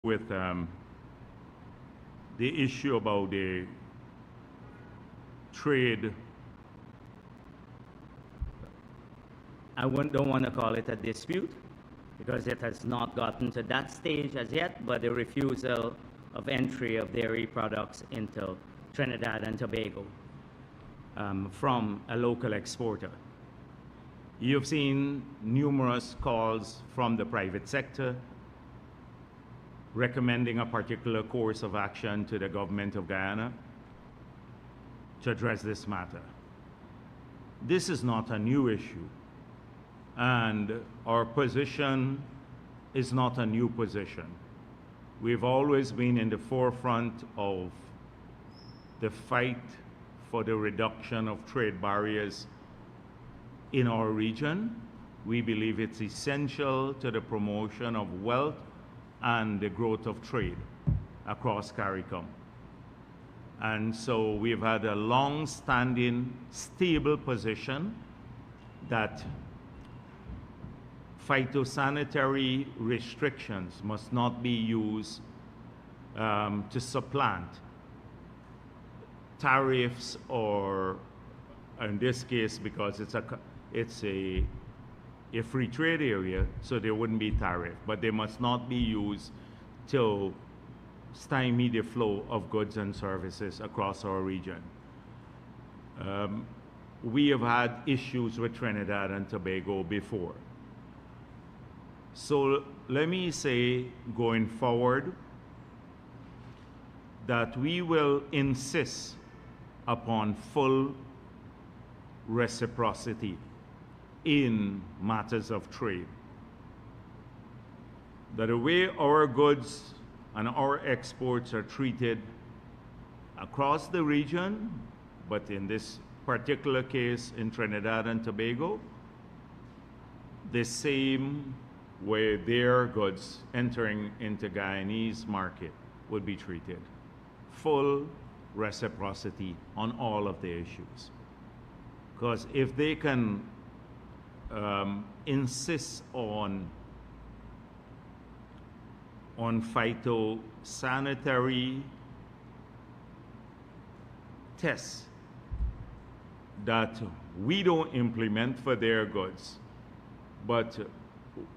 with the issue about the trade. Don't want to call it a dispute because it has not gotten to that stage as yet, but the refusal of entry of dairy products into Trinidad and Tobago from a local exporter. You've seen numerous calls from the private sector recommending a particular course of action to the government of Guyana to address this matter. This is not a new issue, and our position is not a new position. We've always been in the forefront of the fight for the reduction of trade barriers in our region. We believe it's essential to the promotion of wealth and the growth of trade across CARICOM. And so we've had a long-standing, stable position that phytosanitary restrictions must not be used to supplant tariffs, or in this case, because it's a free trade area, so there wouldn't be tariff, but they must not be used to stymie the flow of goods and services across our region. We have had issues with Trinidad and Tobago before. So let me say, going forward, that we will insist upon full reciprocity in matters of trade. That the way our goods and our exports are treated across the region, but in this particular case in Trinidad and Tobago, the same way their goods entering into Guyanese market would be treated. Full reciprocity on all of the issues. Because if they can insist on phytosanitary tests that we don't implement for their goods, but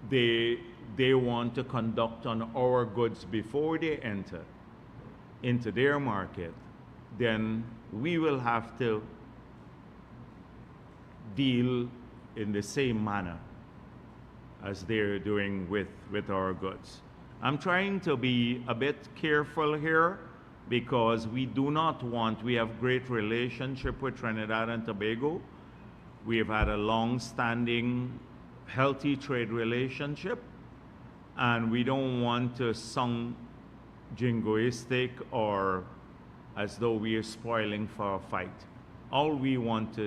they want to conduct on our goods before they enter into their market, then we will have to deal in the same manner as they're doing with our goods. I'm trying to be a bit careful here because we do not want, we have great relationship with Trinidad and Tobago. We have had a long-standing, healthy trade relationship, and we don't want to sound jingoistic or as though we are spoiling for a fight. All we want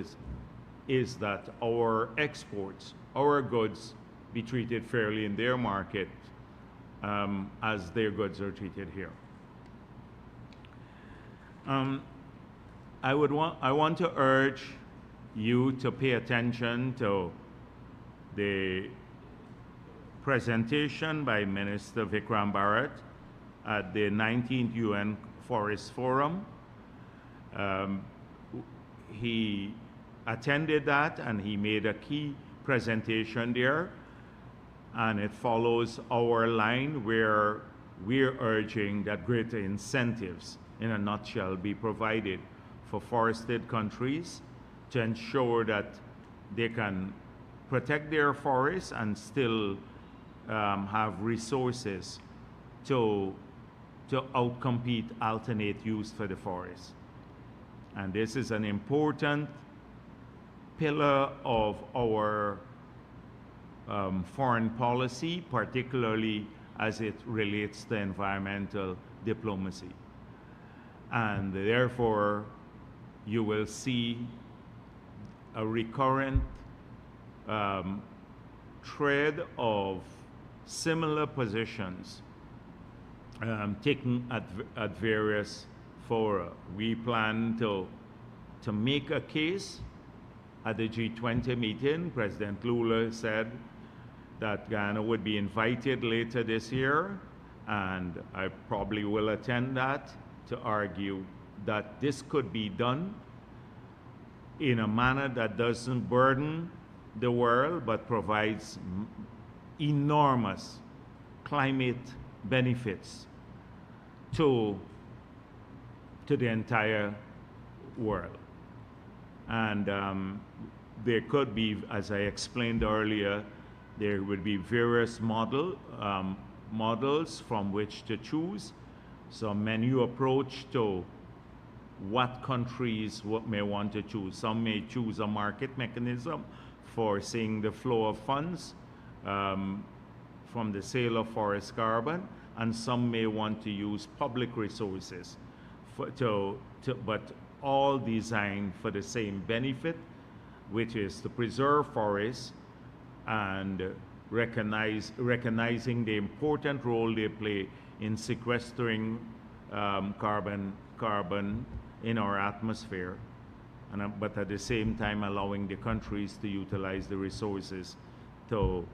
is that our exports, our goods, be treated fairly in their market as their goods are treated here. I want to urge you to pay attention to the presentation by Minister Vikram Bharrat at the 19th UN Forest Forum. He attended that and he made a key presentation there, and it follows our line where we're urging that greater incentives, in a nutshell, be provided for forested countries to ensure that they can protect their forests and still have resources to outcompete alternate use for the forest. And this is an important pillar of our foreign policy, particularly as it relates to environmental diplomacy. And therefore, you will see a recurrent thread of similar positions taken at various fora. We plan to make a case at the G20 meeting. President Lula said that Guyana would be invited later this year And I probably will attend that to argue that this could be done in a manner that doesn't burden the world but provides enormous climate benefits to the entire world. And there could be, as I explained earlier, there would be various models from which to choose. So menu approach to what countries may want to choose. Some may choose a market mechanism for seeing the flow of funds from the sale of forest carbon, and some may want to use public resources, but all designed for the same benefit, which is to preserve forests and recognizing the important role they play in sequestering carbon in our atmosphere, but at the same time allowing the countries to utilize the resources to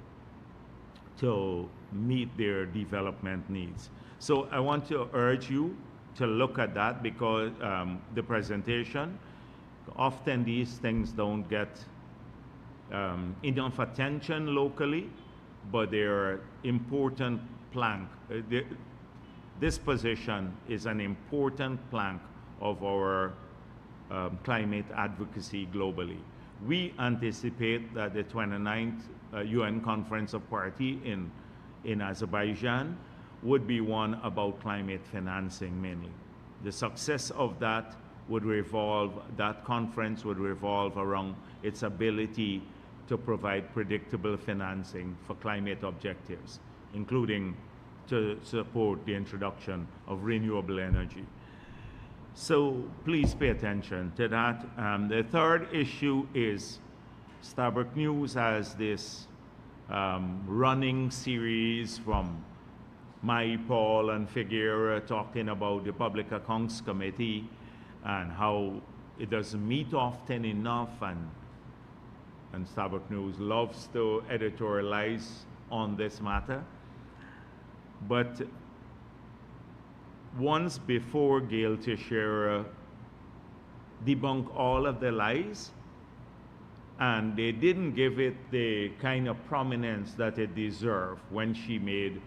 meet their development needs. So I want to urge you to look at that, because the presentation, often these things don't get enough attention locally, but they're important plank. This position is an important plank of our climate advocacy globally. We anticipate that the 29th UN Conference of Parties in Azerbaijan would be one about climate financing mainly. The success of that conference would revolve around its ability to provide predictable financing for climate objectives, including to support the introduction of renewable energy. So please pay attention to that. The third issue is Starbuck News has this running series from Mahi Paul and Figueroa talking about the Public Accounts Committee and how it doesn't meet often enough, and Starbuck News loves to editorialize on this matter. But once before, Gail Teixeira debunked all of the lies, and they didn't give it the kind of prominence that it deserved when she made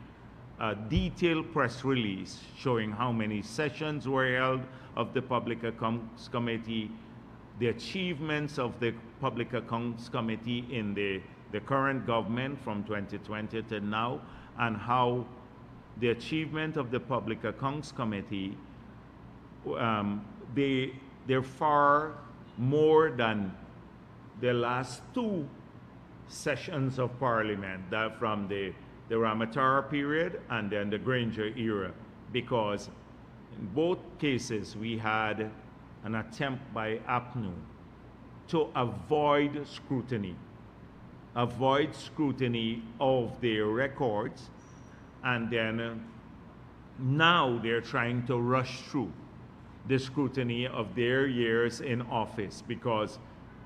a detailed press release showing how many sessions were held of the Public Accounts Committee, the achievements of the Public Accounts Committee in the current government from 2020 to now, and how the achievement of the Public Accounts Committee, they're far more than the last two sessions of Parliament, that from the Ramatara period and then the Granger era, because in both cases we had an attempt by APNU to avoid scrutiny of their records, and then now they're trying to rush through the scrutiny of their years in office, because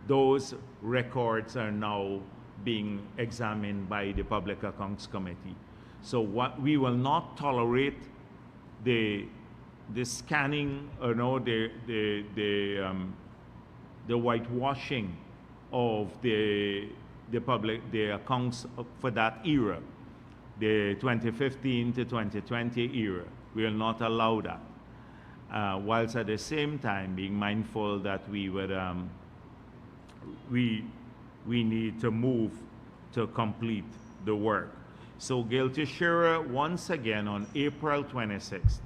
those records are now being examined by the Public Accounts Committee. So what we will not tolerate the scanning, or no, the whitewashing of the accounts for that era, the 2015 to 2020 era. We will not allow that, whilst at the same time being mindful that we would we need to move to complete the work. So Gail Teixeira, once again on April 26th,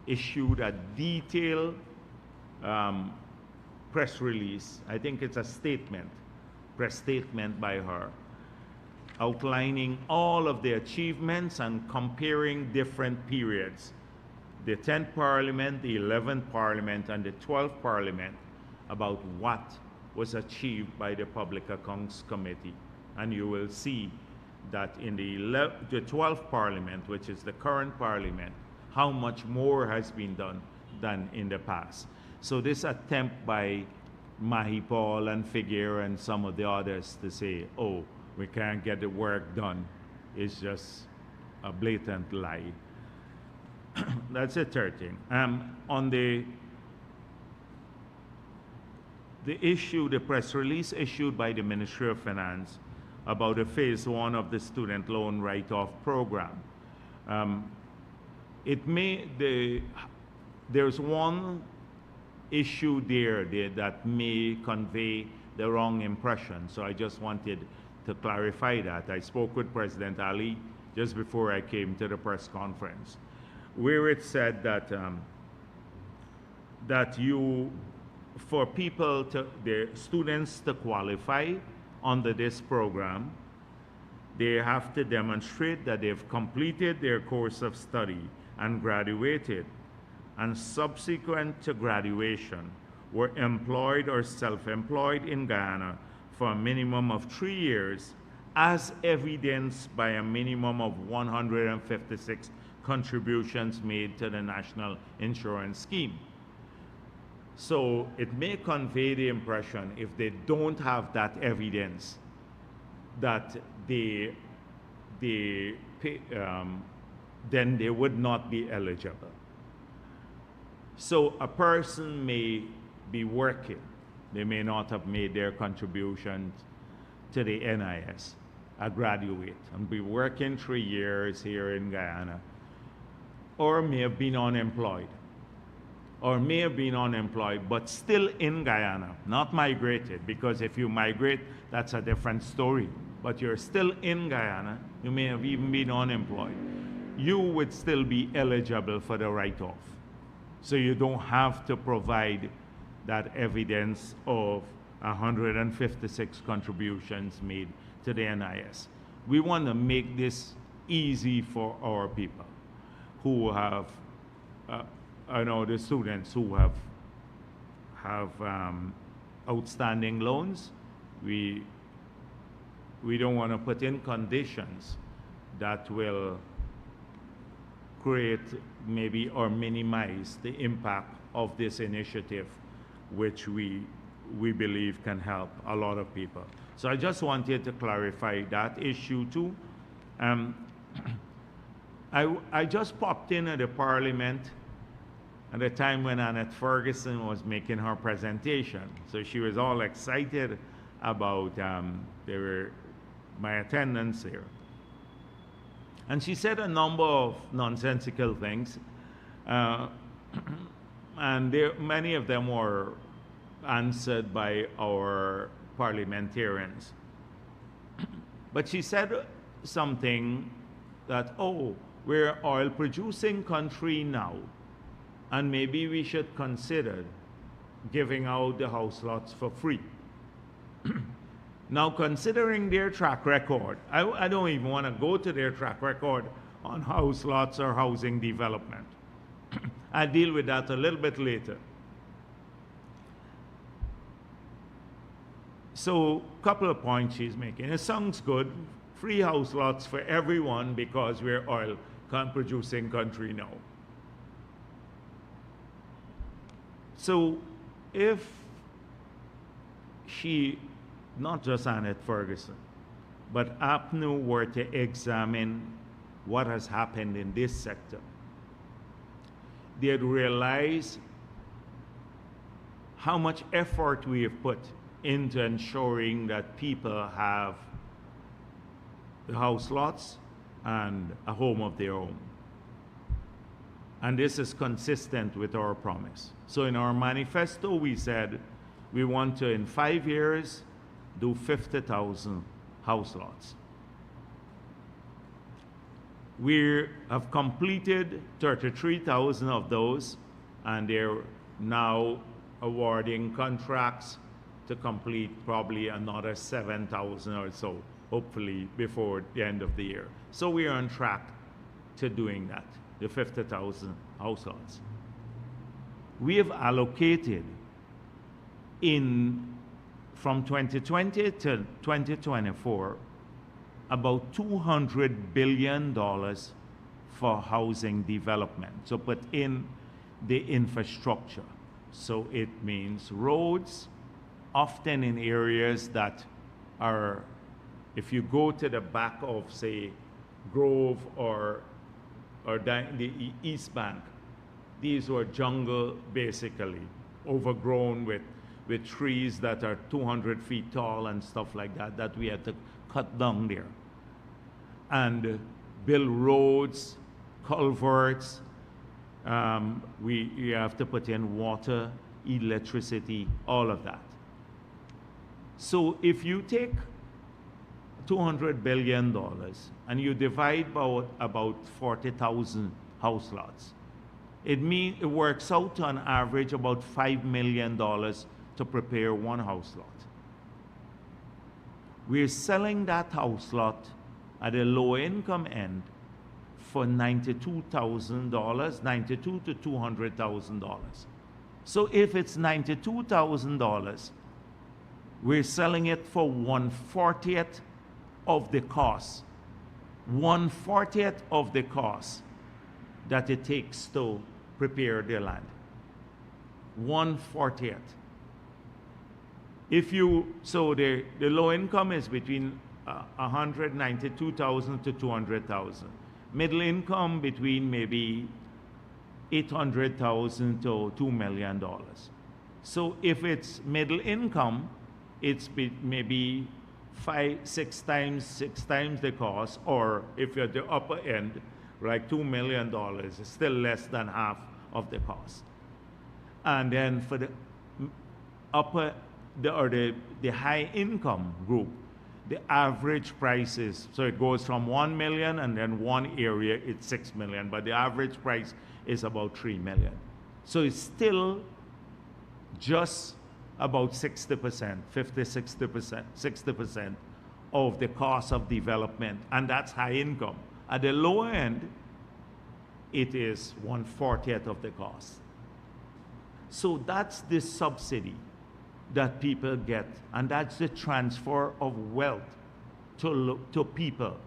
issued a detailed press release. I think it's a press statement by her, outlining all of the achievements and comparing different periods, the 10th Parliament, the 11th Parliament, and the 12th Parliament, about what was achieved by the Public Accounts Committee. And you will see that in the 12th Parliament, which is the current Parliament, how much more has been done than in the past. So this attempt by Mahi Paul and Figueroa and some of the others to say, oh, we can't get the work done, is just a blatant lie. that's the third thing. On the issue, the press release issued by the Ministry of Finance about the phase one of the student loan write-off program. There's one issue there that may convey the wrong impression. So I just wanted to clarify that. I spoke with President Ali just before I came to the press conference, where it said that for the students to qualify under this program, they have to demonstrate that they've completed their course of study and graduated, and subsequent to graduation were employed or self-employed in Guyana for a minimum of 3 years, as evidenced by a minimum of 156 contributions made to the National Insurance Scheme. So it may convey the impression, if they don't have that evidence, that then they would not be eligible. So a person may be working, they may not have made their contributions to the NIS, a graduate, and be working 3 years here in Guyana, or may have been unemployed, but still in Guyana, not migrated, because if you migrate, that's a different story. But you're still in Guyana, you may have even been unemployed, you would still be eligible for the write-off. So you don't have to provide that evidence of 156 contributions made to the NIS. We want to make this easy for our people who have, the students who have outstanding loans. We don't want to put in conditions that will create maybe or minimize the impact of this initiative, which we believe can help a lot of people. So I just wanted to clarify that issue too. I just popped in at the Parliament at the time when Annette Ferguson was making her presentation. So she was all excited about my attendance there. And she said a number of nonsensical things, and many of them were answered by our parliamentarians. But she said something that, we're an oil-producing country now, and maybe we should consider giving out the house lots for free. Now, considering their track record, I don't even want to go to their track record on house lots or housing development. I'll deal with that a little bit later. So, a couple of points she's making. It sounds good, free house lots for everyone because we're oil producing country now. So, if she, not just Annette Ferguson, but APNU were to examine what has happened in this sector, they'd realize how much effort we have put into ensuring that people have the house lots and a home of their own. And this is consistent with our promise. So in our manifesto, we said we want to, in 5 years, do 50,000 house lots. We have completed 33,000 of those, and they're now awarding contracts to complete probably another 7,000 or so, hopefully before the end of the year. So we are on track to doing that, the 50,000 house lots. We have allocated from 2020 to 2024 about $200 billion for housing development. So put in the infrastructure. So it means roads, often in areas that are, if you go to the back of, say, Grove or the East Bank, These were jungle, basically, overgrown with trees that are 200 feet tall and stuff like that, that we had to cut down there. And build roads, culverts. We have to put in water, electricity, all of that. So if you take $200 billion and you divide about 40,000 house lots, it works out to an average about $5 million to prepare one house lot. We're selling that house lot at a low income end for $92,000, $92,000 to $200,000. So if it's $92,000, we're selling it for 1/40th of the cost. 1/40th of the cost that it takes to prepare the land. 1/40th. So the low income is between $192,000 to $200,000. Middle income between maybe $800,000 to $2 million. So if it's middle income, it's maybe 6 times the cost, or if you're at the upper end, like $2 million, it's still less than half of the cost. And then for the high income group, the average price is, so it goes from 1 million, and then one area it's 6 million, but the average price is about 3 million. So it's still just about 60%, 50, 60%, 60% of the cost of development, and that's high income. At the lower end, it is 1/40th of the cost. So that's the subsidy that people get, and that's the transfer of wealth to people.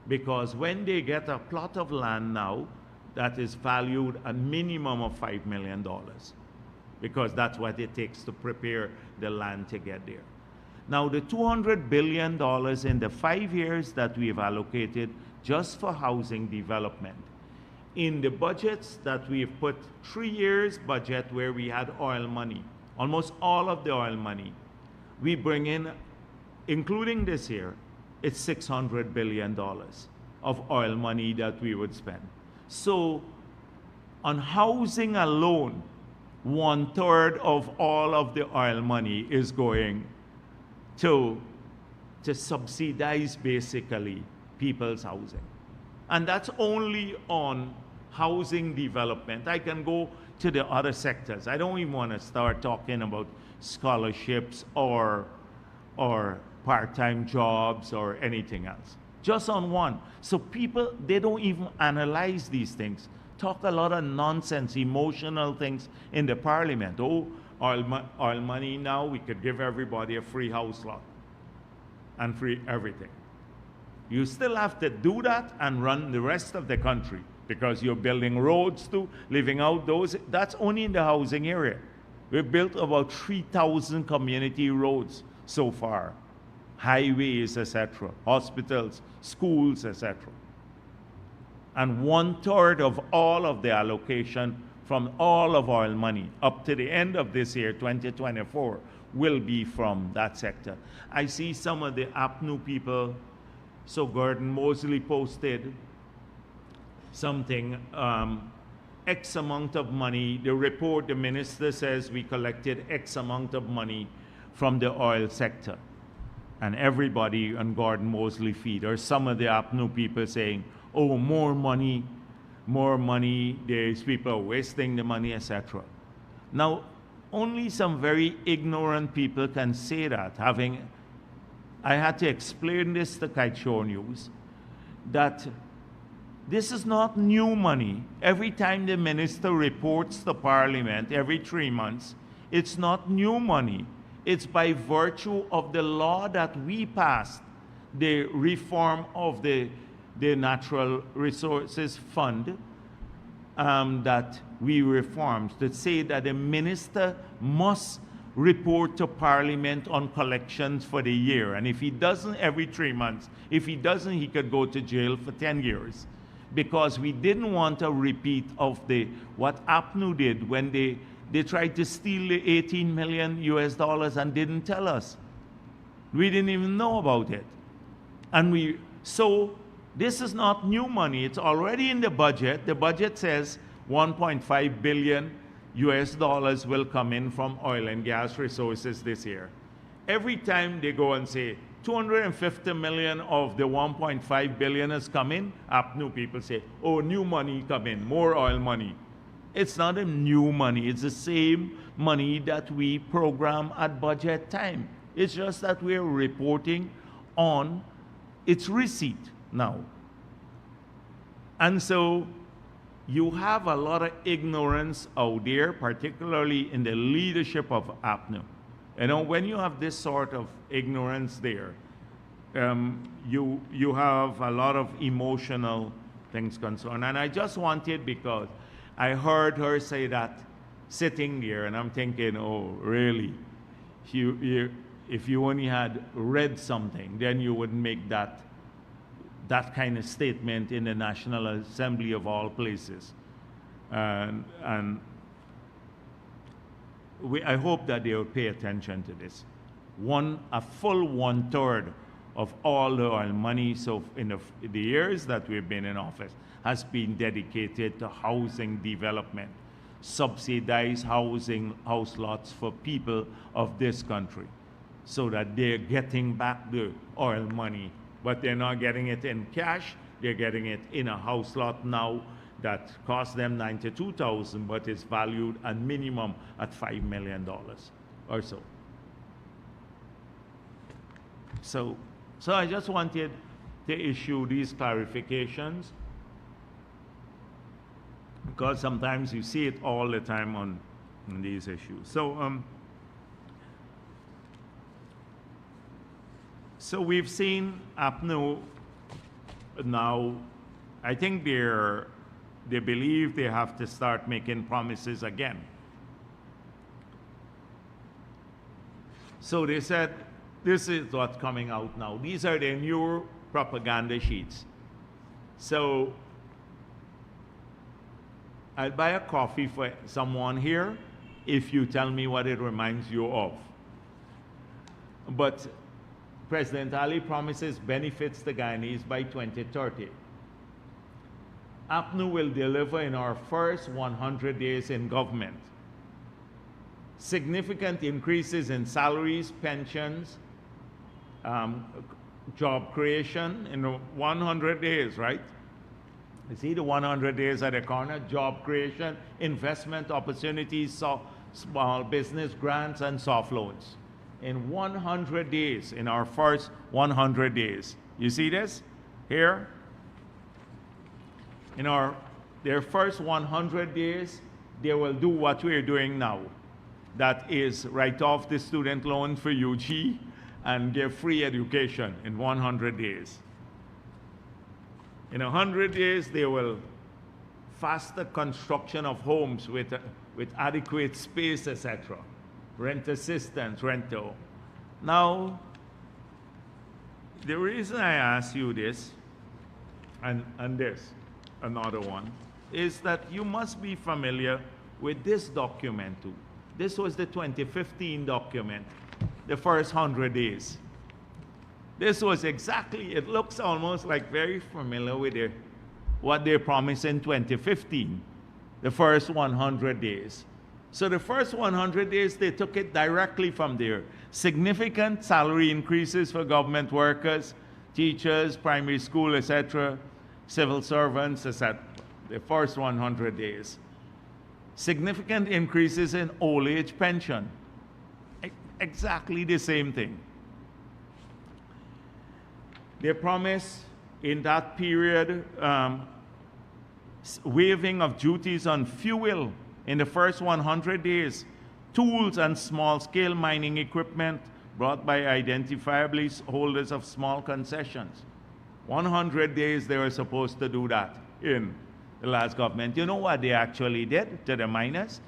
Because when they get a plot of land now that is valued a minimum of $5 million, because that's what it takes to prepare the land to get there. Now the $200 billion in the 5 years that we've allocated just for housing development, in the budgets that we've put 3 years budget where we had oil money, almost all of the oil money, we bring in, including this year, it's $600 billion of oil money that we would spend. So on housing alone, 1/3 of all of the oil money is going to subsidize basically people's housing. And that's only on housing development. I can go to the other sectors. I don't even want to start talking about scholarships or part-time jobs or anything else. Just on one. So people, they don't even analyze these things. Talk a lot of nonsense, emotional things in the parliament. Oh, oil money now, we could give everybody a free house lot and free everything. You still have to do that and run the rest of the country, because you're building roads too, living out those. That's only in the housing area. We've built about 3,000 community roads so far, highways, etc., hospitals, schools, etc. And 1/3 of all of the allocation from all of oil money up to the end of this year, 2024, will be from that sector. I see some of the APNU people. So Gordon Mosley posted something, X amount of money. The report, the minister says we collected X amount of money from the oil sector. And everybody on Gordon Mosley feed, or some of the APNU people saying, oh, more money, these people are wasting the money, etc. Now, only some very ignorant people can say that. I had to explain this to Kaichor News, that this is not new money. Every time the minister reports to Parliament, every 3 months, it's not new money. It's by virtue of the law that we passed, the reform of the Natural Resources Fund, that we reformed, to say that the minister must report to Parliament on collections for the year. And if he doesn't, every 3 months, if he doesn't, he could go to jail for 10 years. because we didn't want a repeat of what APNU did when they tried to steal the 18 million US dollars and didn't tell us. We didn't even know about it. And so this is not new money. It's already in the budget. The budget says 1.5 billion US dollars will come in from oil and gas resources this year. Every time they go and say 250 million of the 1.5 billion has come in, APNU people say, oh, new money come in, more oil money. It's not a new money. It's the same money that we program at budget time. It's just that we're reporting on its receipt now. And so you have a lot of ignorance out there, particularly in the leadership of APNU. You know, when you have this sort of ignorance there, you have a lot of emotional things concerned. And I just wanted, because I heard her say that sitting there, and I'm thinking, oh, really? If you only had read something, then you wouldn't make that kind of statement in the National Assembly of all places. And I hope that they will pay attention to this. A full 1/3 of all the oil money, so in the years that we've been in office, has been dedicated to housing development, subsidized house lots for people of this country, so that they're getting back the oil money, but they're not getting it in cash. They're getting it in a house lot now that cost them $92,000, but is valued at minimum at $5 million or so. So I just wanted to issue these clarifications, because sometimes you see it all the time on these issues. So we've seen APNU now. I think they believe they have to start making promises again. So they said, this is what's coming out now. These are their new propaganda sheets. So I'll buy a coffee for someone here if you tell me what it reminds you of. But President Ali promises benefits the Guyanese by 2030. APNU will deliver in our first 100 days in government significant increases in salaries, pensions, job creation in 100 days, right? You see the 100 days at the corner: job creation, investment opportunities, small business grants, and soft loans. In 100 days, in our first 100 days. You see this here? In their first 100 days, they will do what we're doing now. That is, write off the student loan for UG and give free education in 100 days. In 100 days, they will faster construction of homes with adequate space, etc. Rent assistance, rental. Now, the reason I ask you this, and this, another one, is that you must be familiar with this document too. This was the 2015 document, the first 100 days. This was exactly, it looks almost like very familiar with what they promised in 2015, the first 100 days. So the first 100 days, they took it directly from there. Significant salary increases for government workers, teachers, primary school, etc., civil servants, etc. The first 100 days. Significant increases in old age pension. Exactly the same thing. They promised in that period waiving of duties on fuel in the first 100 days, tools and small-scale mining equipment brought by identifiably holders of small concessions. 100 days they were supposed to do that in the last government. You know what they actually did to the miners?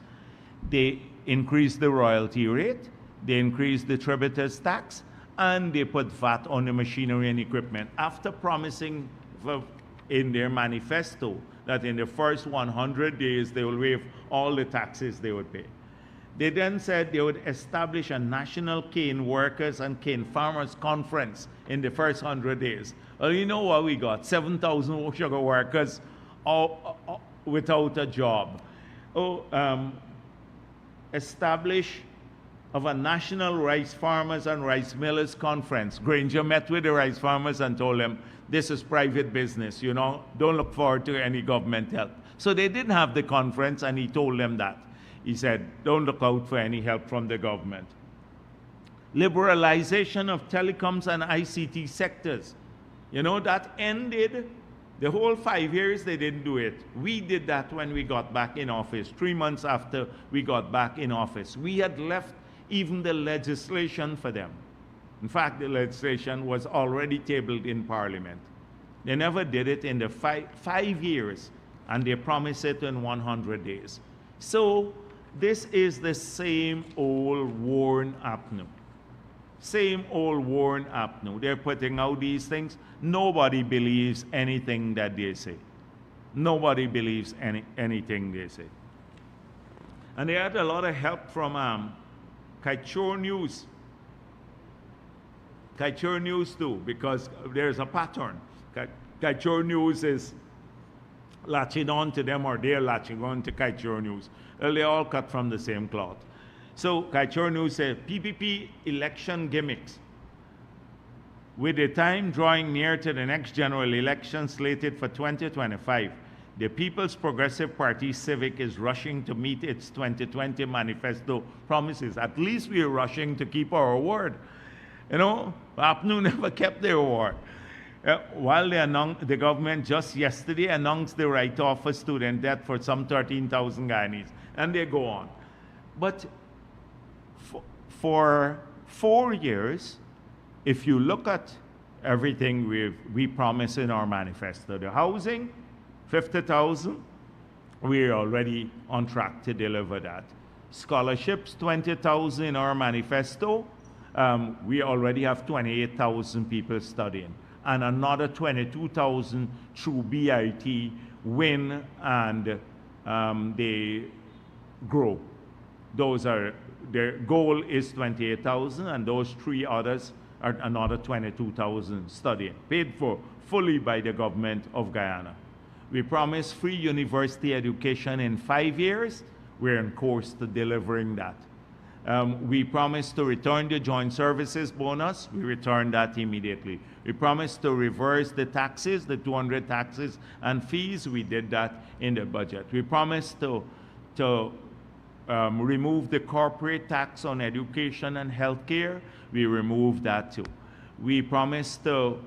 They increased the royalty rate, they increased the tributers tax, and they put VAT on the machinery and equipment after promising for in their manifesto that in the first 100 days they will waive all the taxes they would pay. They then said they would establish a national cane workers and cane farmers conference in the first 100 days. Well, you know what we got? 7,000 sugar workers all without a job. Establish of a national rice farmers and rice millers conference. Granger met with the rice farmers and told them, this is private business, you know, don't look forward to any government help. So they didn't have the conference, and he told them that. He said, don't look out for any help from the government. Liberalization of telecoms and ICT sectors. You know, that ended the whole 5 years. They didn't do it. We did that when we got back in office, 3 months after we got back in office. We had left even the legislation for them. In fact, the legislation was already tabled in Parliament. They never did it in the five years, and they promised it in 100 days. So this is the same old worn APNU. Same old worn APNU. They're putting out these things. Nobody believes anything that they say. Nobody believes anything they say. And they had a lot of help from Kaichor News. Kaichor News too, because there's a pattern. Kaichor News is latching on to them, or they're latching on to Kaichor News. Well, they all cut from the same cloth. So Kaichor News said, PPP election gimmicks. With the time drawing near to the next general election slated for 2025, the People's Progressive Party Civic is rushing to meet its 2020 manifesto promises. At least we are rushing to keep our word. You know, APNU never kept their word. While the government just yesterday announced the write-off for student debt for some 13,000 Guyanese, and they go on. But for 4 years, if you look at everything we promised in our manifesto, the housing, 50,000, we're already on track to deliver that. Scholarships, 20,000 in our manifesto. We already have 28,000 people studying, and another 22,000 through BIT, WIN, and they grow. Their goal is 28,000, and those 3 others are another 22,000 studying, paid for fully by the government of Guyana. We promised free university education in 5 years. We're on course to delivering that. We promised to return the joint services bonus. We returned that immediately. We promised to reverse the taxes, the 200 taxes and fees. We did that in the budget. We promised to remove the corporate tax on education and healthcare. We removed that too. We promised to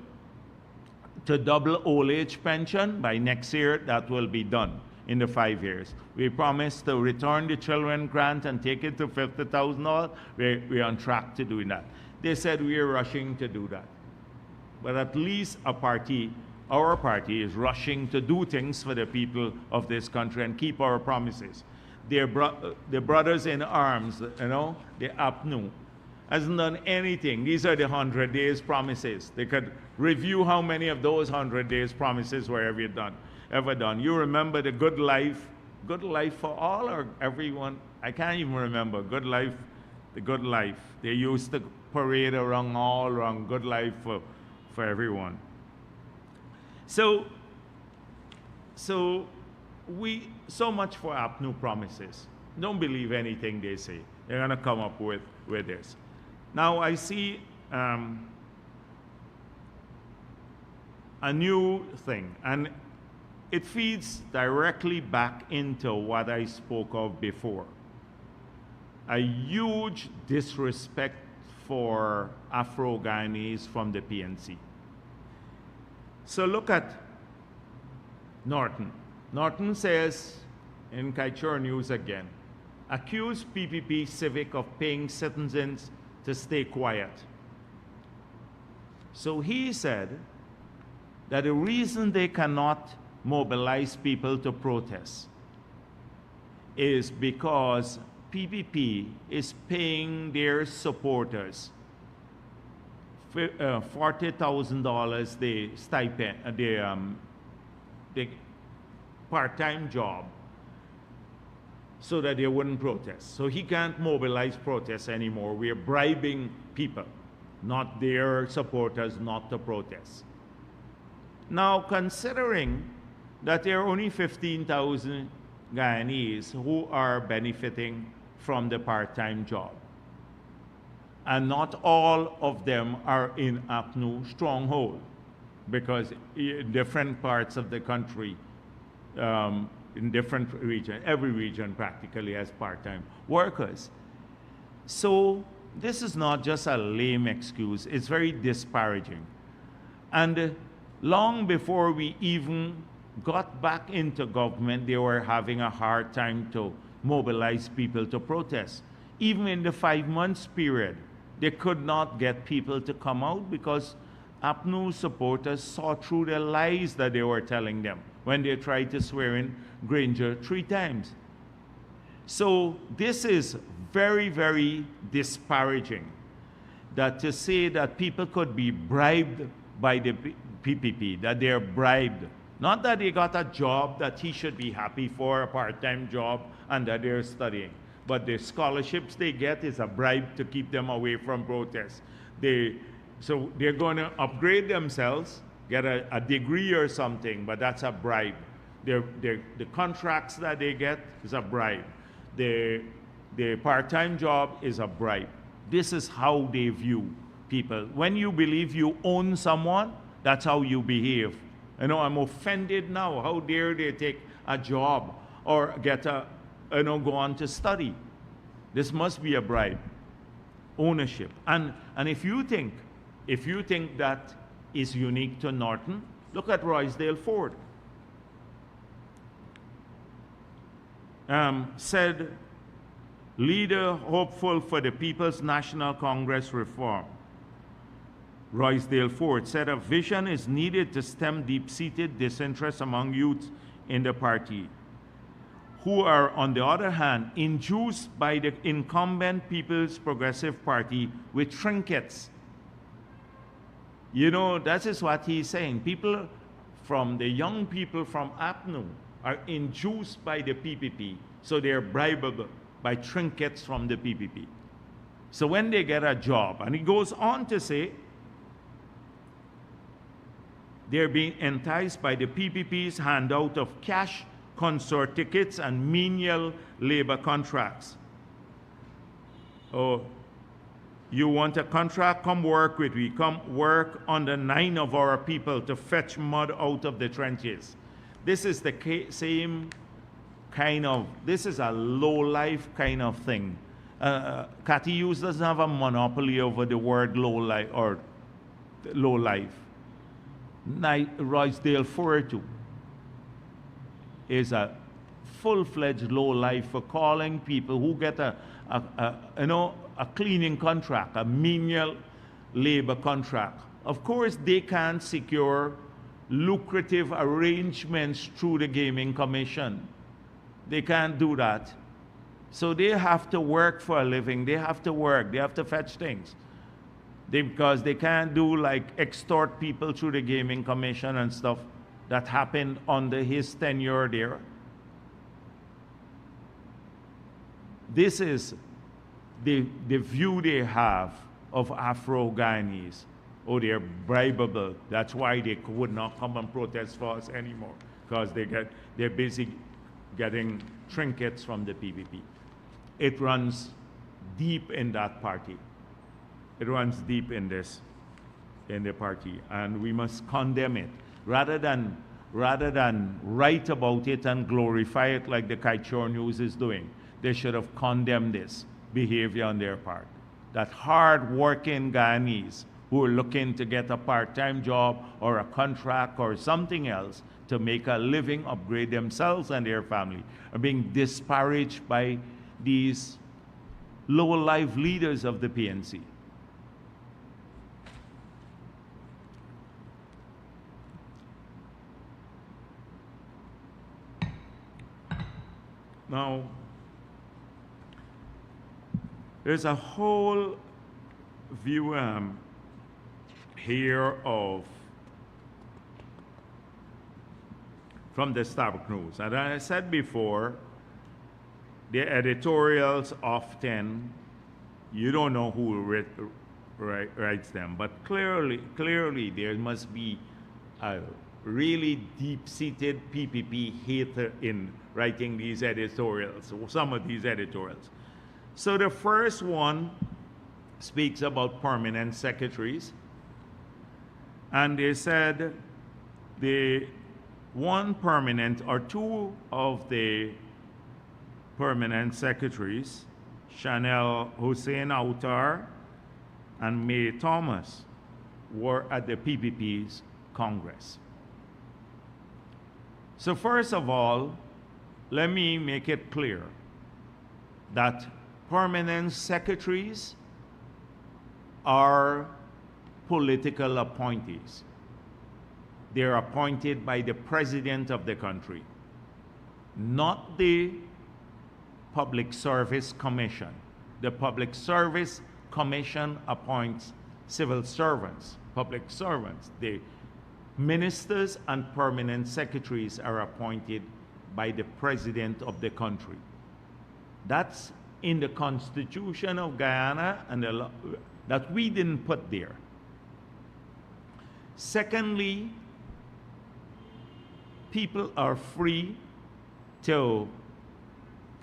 double old age pension by next year. That will be done in the 5 years. We promised to return the children grant and take it to $50,000. We're on track to doing that. They said we are rushing to do that. But at least our party is rushing to do things for the people of this country and keep our promises. The brothers in arms, you know, the APNU, hasn't done anything. These are the 100 days promises. They could review how many of those 100 days promises were ever done. You remember the good life for all or everyone? I can't even remember. Good life, the good life. They used to parade around good life for everyone. So much for APNU promises. Don't believe anything they say. They're going to come up with this. Now I see a new thing, and it feeds directly back into what I spoke of before. A huge disrespect for Afro-Guyanese from the PNC. So look at Norton. Norton says in Kaichor News again, accuse PPP Civic of paying citizens to stay quiet. So he said that the reason they cannot mobilize people to protest is because PPP is paying their supporters $40,000 the stipend, the part-time job so that they wouldn't protest. So he can't mobilize protests anymore. We are bribing people, not their supporters, not to protest. Now, considering that there are only 15,000 Guyanese who are benefiting from the part-time job, and not all of them are in APNU stronghold, because in different parts of the country, in different regions, every region practically has part-time workers. So this is not just a lame excuse, it's very disparaging. And long before we even got back into government, they were having a hard time to mobilize people to protest. Even in the 5 months period, they could not get people to come out because APNU supporters saw through the lies that they were telling them when they tried to swear in Granger 3 times. So this is very, very disparaging, that to say that people could be bribed by the PPP, that they're bribed. Not that they got a job that he should be happy for, a part-time job, and that they're studying. But the scholarships they get is a bribe to keep them away from protests. So they're going to upgrade themselves, get a degree or something, but that's a bribe. The contracts that they get is a bribe. The part-time job is a bribe. This is how they view people. When you believe you own someone, that's how you behave. You know, I'm offended now. How dare they take a job or get go on to study? This must be a bribe. Ownership. And if you think that is unique to Norton, look at Roysdale Ford. Said, leader hopeful for the People's National Congress reform. Roysdale Ford said a vision is needed to stem deep-seated disinterest among youth in the party, who are, on the other hand, induced by the incumbent People's Progressive Party with trinkets. You know, that is what he's saying. People from the young people from APNU are induced by the PPP, so they're bribable by trinkets from the PPP. So when they get a job, and he goes on to say, they're being enticed by the PPP's handout of cash consort tickets and menial labor contracts. Oh, you want a contract? Come work with me. Come work under 9 of our people to fetch mud out of the trenches. This is the same kind of, this is a low-life kind of thing. Cathy Hughes doesn't have a monopoly over the word low-life or low-life. Roysdale Ford is a full-fledged low-life for calling people who get a cleaning contract, a menial labor contract. Of course, they can't secure lucrative arrangements through the Gaming Commission. They can't do that. So they have to work for a living. They have to work. They have to fetch things. Because they can't do like extort people through the Gaming Commission and stuff that happened under his tenure there. This is the view they have of Afro-Guyanese. Oh, they're bribable. That's why they would not come and protest for us anymore, because they're busy getting trinkets from the PPP. It runs deep in that party. It runs deep in the party, and we must condemn it rather than write about it and glorify it like the Kaichor News is doing. They should have condemned this behavior on their part. That hard-working Guyanese who are looking to get a part-time job or a contract or something else to make a living, upgrade themselves and their family, are being disparaged by these low-life leaders of the PNC. Now, there's a whole view here of from the Starbuck News. And I said before, the editorials often, you don't know who writes them, but clearly there must be a really deep-seated PPP hater in writing these editorials, or some of these editorials. So the first one speaks about permanent secretaries, and they said the one permanent or two of the permanent secretaries, Chanel Hussein Autar and May Thomas, were at the PPP's Congress. So first of all, let me make it clear that permanent secretaries are political appointees. They're appointed by the president of the country, not the Public Service Commission. The Public Service Commission appoints civil servants, public servants. The ministers and permanent secretaries are appointed by the president of the country. That's in the Constitution of Guyana, and that we didn't put there. Secondly, people are free to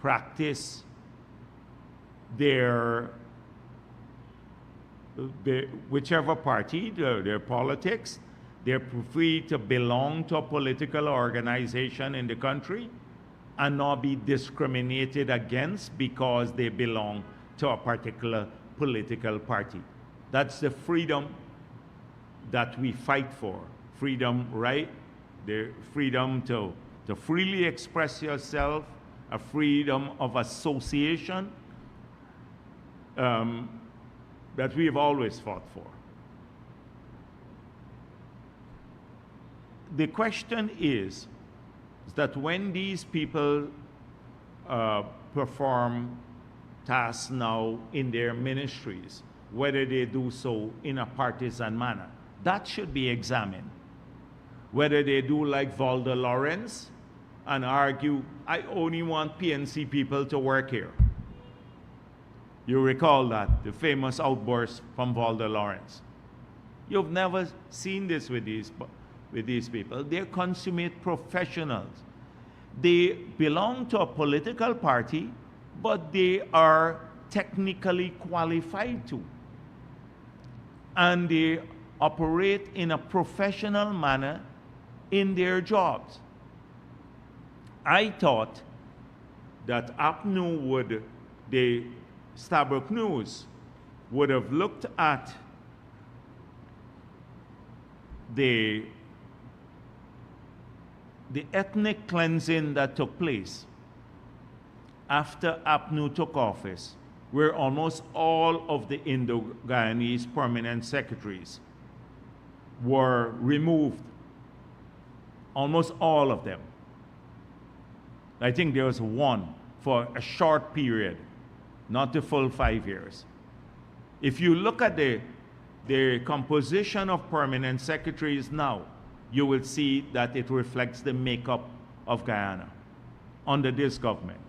practice whichever party, their politics. They're free to belong to a political organization in the country and not be discriminated against because they belong to a particular political party. That's the freedom that we fight for. Freedom, right? The freedom to freely express yourself, a freedom of association that we have always fought for. The question is that when these people perform tasks now in their ministries, whether they do so in a partisan manner, that should be examined. Whether they do like Valda Lawrence and argue, I only want PNC people to work here. You recall that, the famous outburst from Valda Lawrence. You've never seen this with these people. They're consummate professionals. They belong to a political party, but they are technically qualified to. And they operate in a professional manner in their jobs. I thought that the Starbuck News would have looked at the ethnic cleansing that took place after APNU took office, where almost all of the Indo-Guyanese permanent secretaries were removed. Almost all of them. I think there was one for a short period, not the full 5 years. If you look at the composition of permanent secretaries now, you will see that it reflects the makeup of Guyana under this government.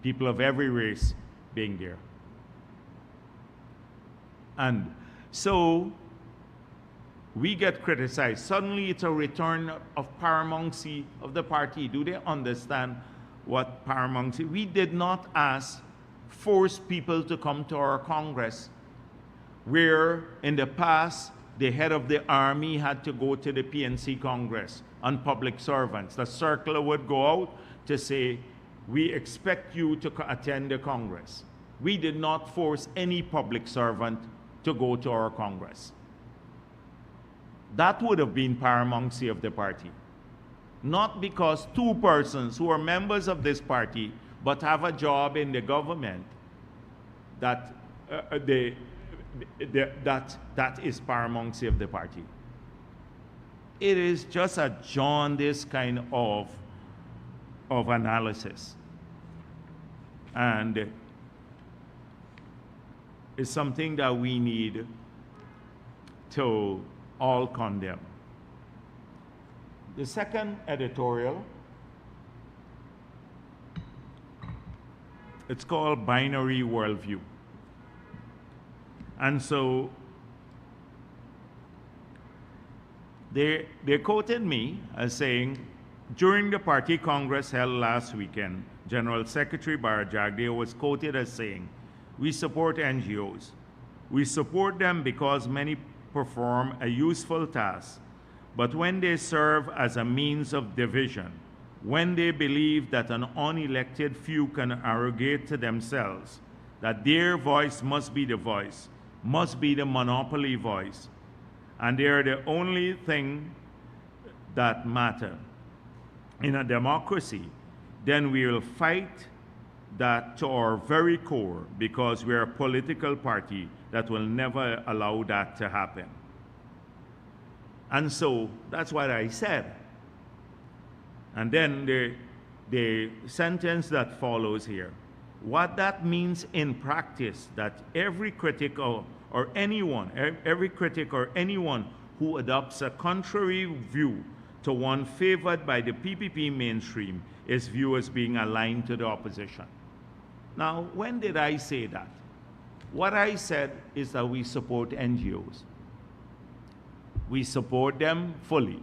People of every race being there. And so we get criticized. Suddenly it's a return of paramountcy of the party. Do they understand what paramountcy? We did not force people to come to our Congress, where in the past the head of the army had to go to the PNC Congress on public servants. The circular would go out to say, we expect you to attend the Congress. We did not force any public servant to go to our Congress. That would have been paramountcy of the party. Not because two persons who are members of this party but have a job in the government, that is paramountcy of the party. It is just a jaundiced kind of analysis. And it's something that we need to all condemn. The second editorial, it's called Binary Worldview. And so they quoted me as saying, during the party congress held last weekend, General Secretary Bharrat Jagdeo was quoted as saying, "We support NGOs. We support them because many perform a useful task. But when they serve as a means of division, when they believe that an unelected few can arrogate to themselves that their voice must be the voice, must be the monopoly voice, and they are the only thing that matter in a democracy, then we will fight that to our very core, because we are a political party that will never allow that to happen." And so that's what I said. And then the sentence that follows here, what that means in practice, that every critic or anyone who adopts a contrary view to one favored by the PPP mainstream is viewed as being aligned to the opposition. Now, when did I say that? What I said is that we support NGOs. We support them fully.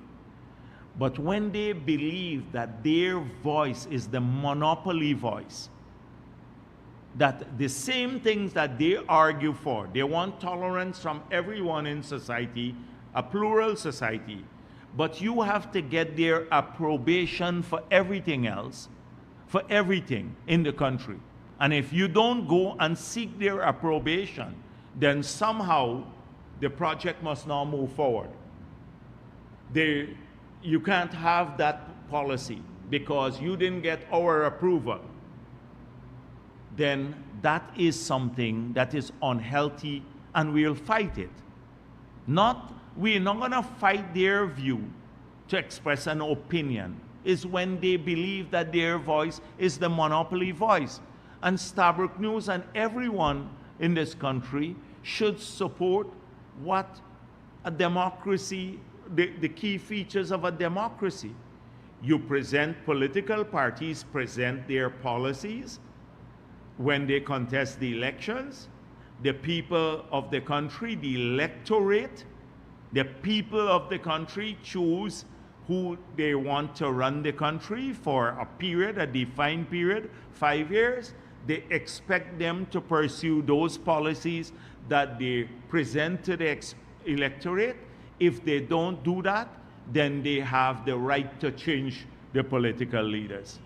But when they believe that their voice is the monopoly voice, that the same things that they argue for, they want tolerance from everyone in society, a plural society, but you have to get their approbation for everything else, for everything in the country. And if you don't go and seek their approbation, then somehow the project must now move forward. You can't have that policy because you didn't get our approval. Then that is something that is unhealthy, and we'll fight it. We're not going to fight their view to express an opinion. Is when they believe that their voice is the monopoly voice. And Stabrook News and everyone in this country should support what a democracy, the key features of a democracy. You present, political parties present their policies when they contest the elections. The people of the country, the electorate, the people of the country choose who they want to run the country for a period, a defined period, 5 years. They expect them to pursue those policies that they present to the electorate. If they don't do that, then they have the right to change the political leaders.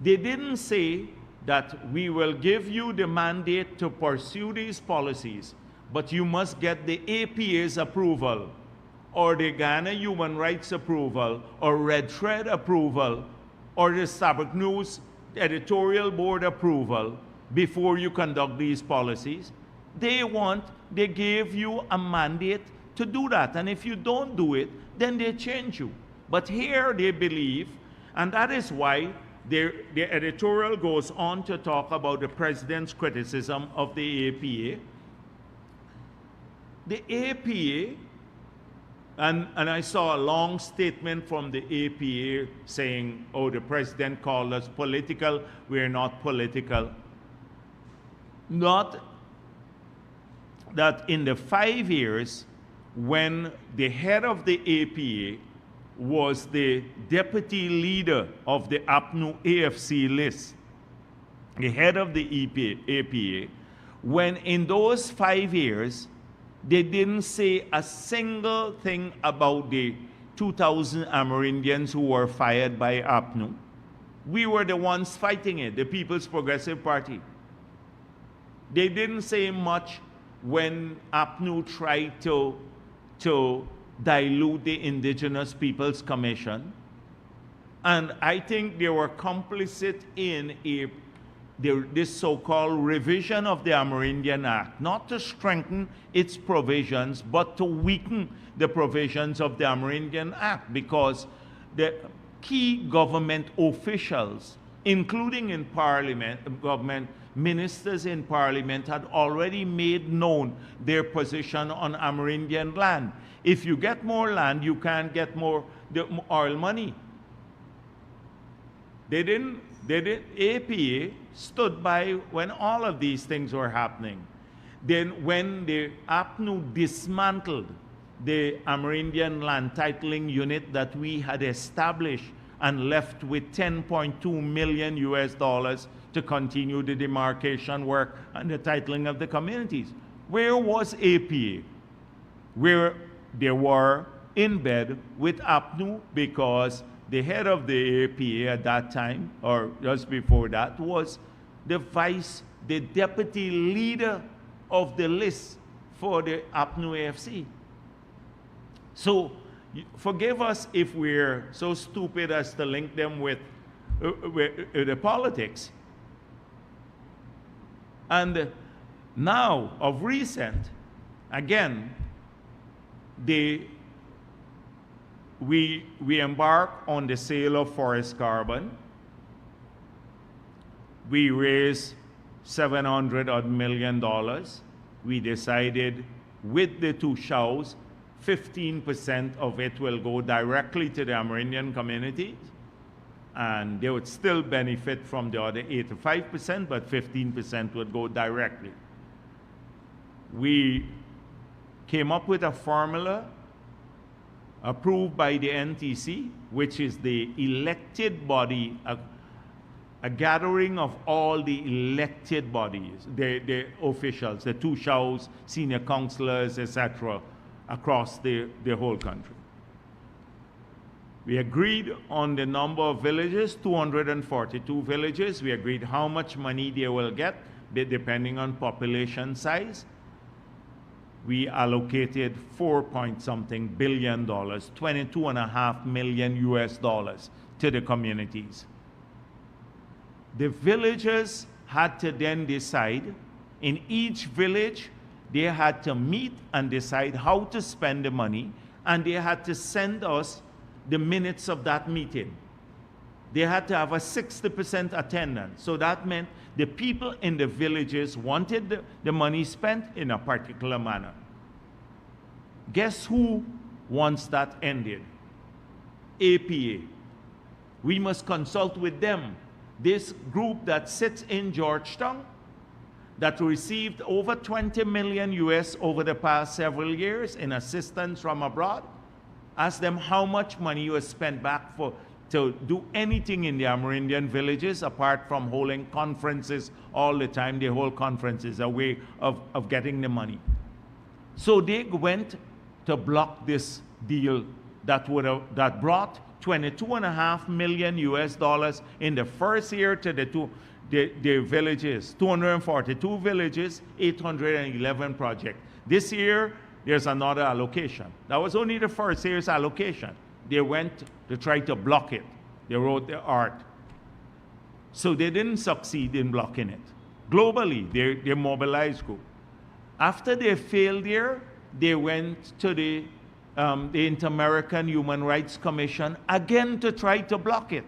They didn't say that we will give you the mandate to pursue these policies, but you must get the APA's approval, or the Ghana Human Rights approval, or Red Thread approval, or the Stabrook News editorial board approval before you conduct these policies. They gave you a mandate to do that. And if you don't do it, then they change you. But here they believe, and that is why the editorial goes on to talk about the president's criticism of the APA. The APA, and I saw a long statement from the APA saying, oh, the president called us political, we're not political. Not that in the 5 years when the head of the APA was the deputy leader of the APNU AFC list, the head of the APA, when in those 5 years, they didn't say a single thing about the 2,000 Amerindians who were fired by APNU. We were the ones fighting it, the People's Progressive Party. They didn't say much when APNU tried to dilute the Indigenous Peoples Commission. And I think they were complicit in this so-called revision of the Amerindian Act, not to strengthen its provisions, but to weaken the provisions of the Amerindian Act, because the key government officials including in Parliament, government, ministers in Parliament had already made known their position on Amerindian land. If you get more land, you can't get more oil money. APA stood by when all of these things were happening. Then when the APNU dismantled the Amerindian land titling unit that we had established and left with $10.2 million to continue the demarcation work and the titling of the communities. Where was APA? Where they were in bed with APNU, because the head of the APA at that time, or just before that, was the deputy leader of the list for the APNU AFC. So forgive us if we're so stupid as to link them with the politics. And now, of recent, again, we embark on the sale of forest carbon. We raised $700 million. We decided with the two shows, 15% of it will go directly to the Amerindian communities, and they would still benefit from the other 85%, but 15% would go directly. We came up with a formula approved by the NTC, which is the elected body, a gathering of all the elected bodies, the officials, the two shows, senior councillors, etc., across the whole country. We agreed on the number of villages, 242 villages. We agreed how much money they will get, depending on population size. We allocated $4-point-something billion, $22.5 million to the communities. The villagers had to then decide, in each village, they had to meet and decide how to spend the money, and they had to send us the minutes of that meeting. They had to have a 60% attendance. So that meant the people in the villages wanted the money spent in a particular manner. Guess who wants that ended? APA. We must consult with them. This group that sits in Georgetown, that received over $20 million over the past several years in assistance from abroad, ask them how much money you have spent back to do anything in the Amerindian villages apart from holding conferences all the time. They hold conferences, a way of getting the money. So they went to block this deal that brought $22.5 million in the first year to the villages, 242 villages, 811 projects. This year, there's another allocation. That was only the first year's allocation. They went to try to block it. They wrote the art. So they didn't succeed in blocking it. Globally, they mobilized group. After they failed there, they went to the Inter-American Human Rights Commission again to try to block it.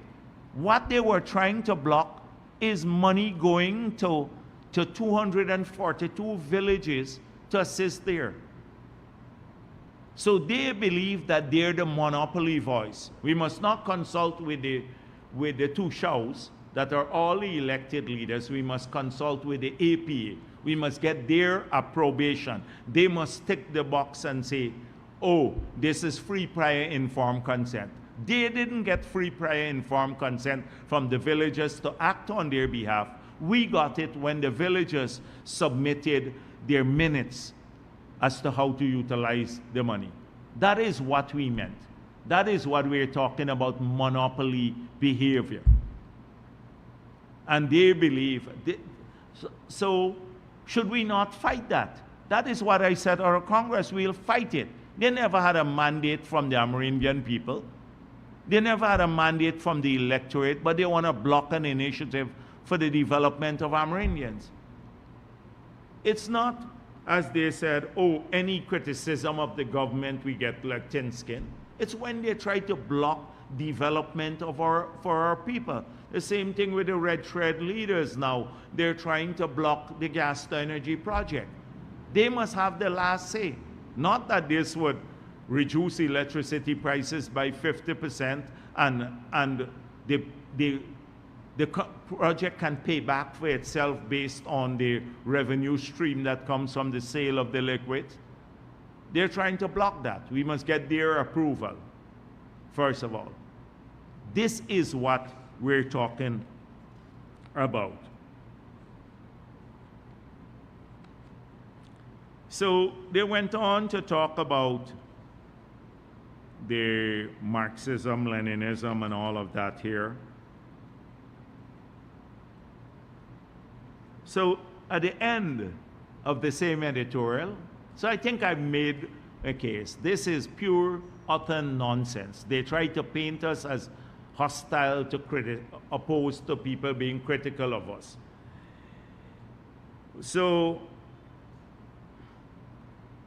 What they were trying to block is money going to 242 villages to assist there. So they believe that they're the monopoly voice. We must not consult with the two shows that are all the elected leaders. We must consult with the APA. We must get their approbation. They must tick the box and say, oh, this is free prior informed consent. They didn't get free prior informed consent from the villagers to act on their behalf. We got it when the villagers submitted their minutes as to how to utilize the money. That is what we meant. That is what we're talking about, monopoly behavior. And they believe, so should we not fight that? That is what I said at our Congress, we'll fight it. They never had a mandate from the Amerindian people. They never had a mandate from the electorate, but they want to block an initiative for the development of Amerindians. It's not, as they said, oh, any criticism of the government we get like thin skin. It's when they try to block development of for our people. The same thing with the red thread leaders now. They're trying to block the gas to energy project. They must have the last say. Not that this would reduce electricity prices by 50% and the project can pay back for itself based on the revenue stream that comes from the sale of the liquid. They're trying to block that. We must get their approval, first of all. This is what we're talking about. So they went on to talk about the Marxism, Leninism, and all of that here. So at the end of the same editorial, so I think I've made a case. This is pure, utter nonsense. They try to paint us as hostile to opposed to people being critical of us. So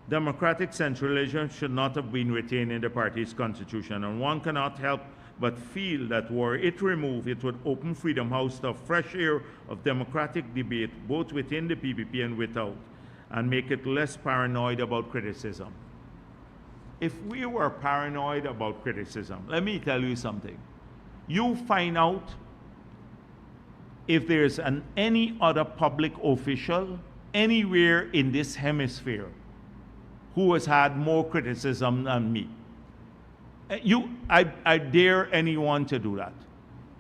democratic centralism should not have been retained in the party's constitution, and one cannot help but feel that were it removed, it would open Freedom House to a fresh air of democratic debate, both within the PPP and without, and make it less paranoid about criticism. If we were paranoid about criticism, let me tell you something. You find out if there's any other public official anywhere in this hemisphere who has had more criticism than me. I dare anyone to do that.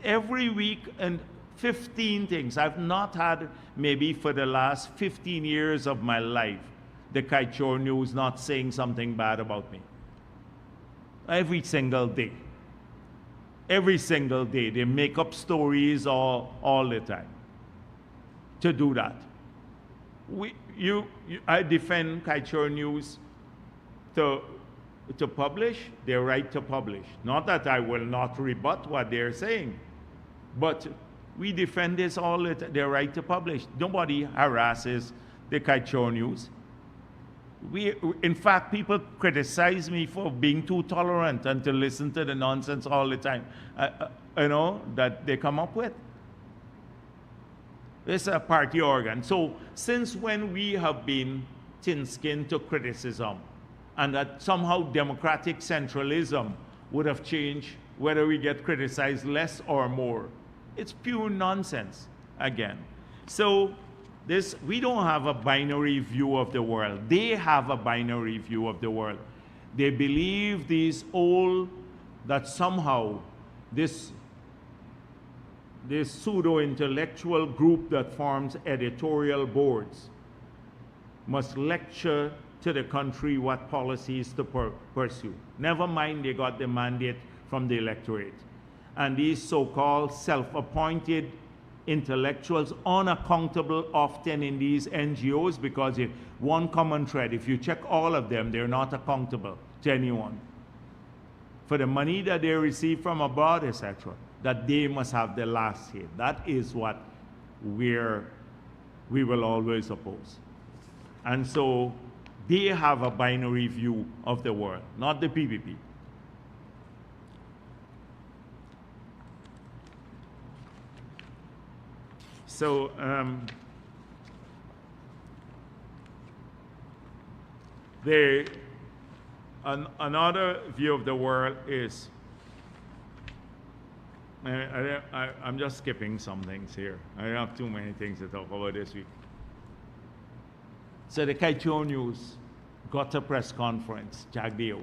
Every week, and 15 things. I've not had, maybe for the last 15 years of my life, the Kaichor News not saying something bad about me. Every single day. Every single day. They make up stories all the time to do that. I defend Kaichor News to publish their right to publish. Not that I will not rebut what they're saying, but we defend this their right to publish. Nobody harasses the Kaichor News. In fact, people criticize me for being too tolerant and to listen to the nonsense all the time, that they come up with. It's a party organ. So since when we have been thin-skinned to criticism, and that somehow democratic centralism would have changed whether we get criticized less or more. It's pure nonsense, again. So we don't have a binary view of the world. They have a binary view of the world. They believe that somehow this pseudo-intellectual group that forms editorial boards must lecture to the country what policies to pursue. Never mind they got the mandate from the electorate. And these so-called self-appointed intellectuals, unaccountable often in these NGOs, because one common thread, if you check all of them, they're not accountable to anyone for the money that they receive from abroad, etc., that they must have the last say. That is what we will always oppose. And so they have a binary view of the world, not the PPP. So another view of the world is, I'm just skipping some things here. I don't have too many things to talk about this week. So the Kaichor News got a press conference, Jagdeo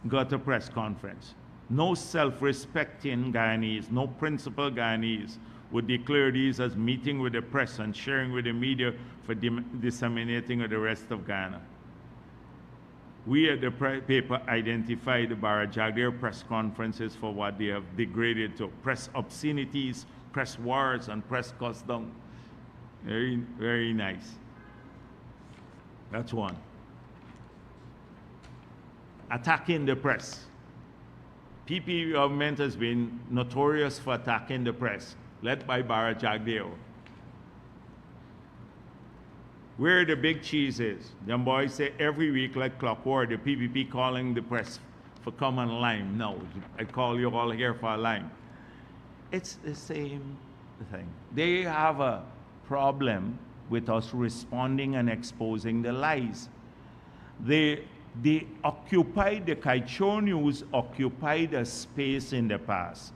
got a press conference. No self-respecting Guyanese, no principled Guyanese would declare these as meeting with the press and sharing with the media for disseminating with the rest of Guyana. We at the paper identified the Bharrat Jagdeo press conferences for what they have degraded to: press obscenities, press wars, and press custom. Very, very nice. That's one. Attacking the press. PP government has been notorious for attacking the press, led by Bharrat Jagdeo. Where the big cheese is, them boys say every week like clockwork, the PPP calling the press for common lime. No, I call you all here for a lime. It's the same thing. They have a problem with us responding and exposing the lies. They occupied, the Kaichor News occupied a space in the past.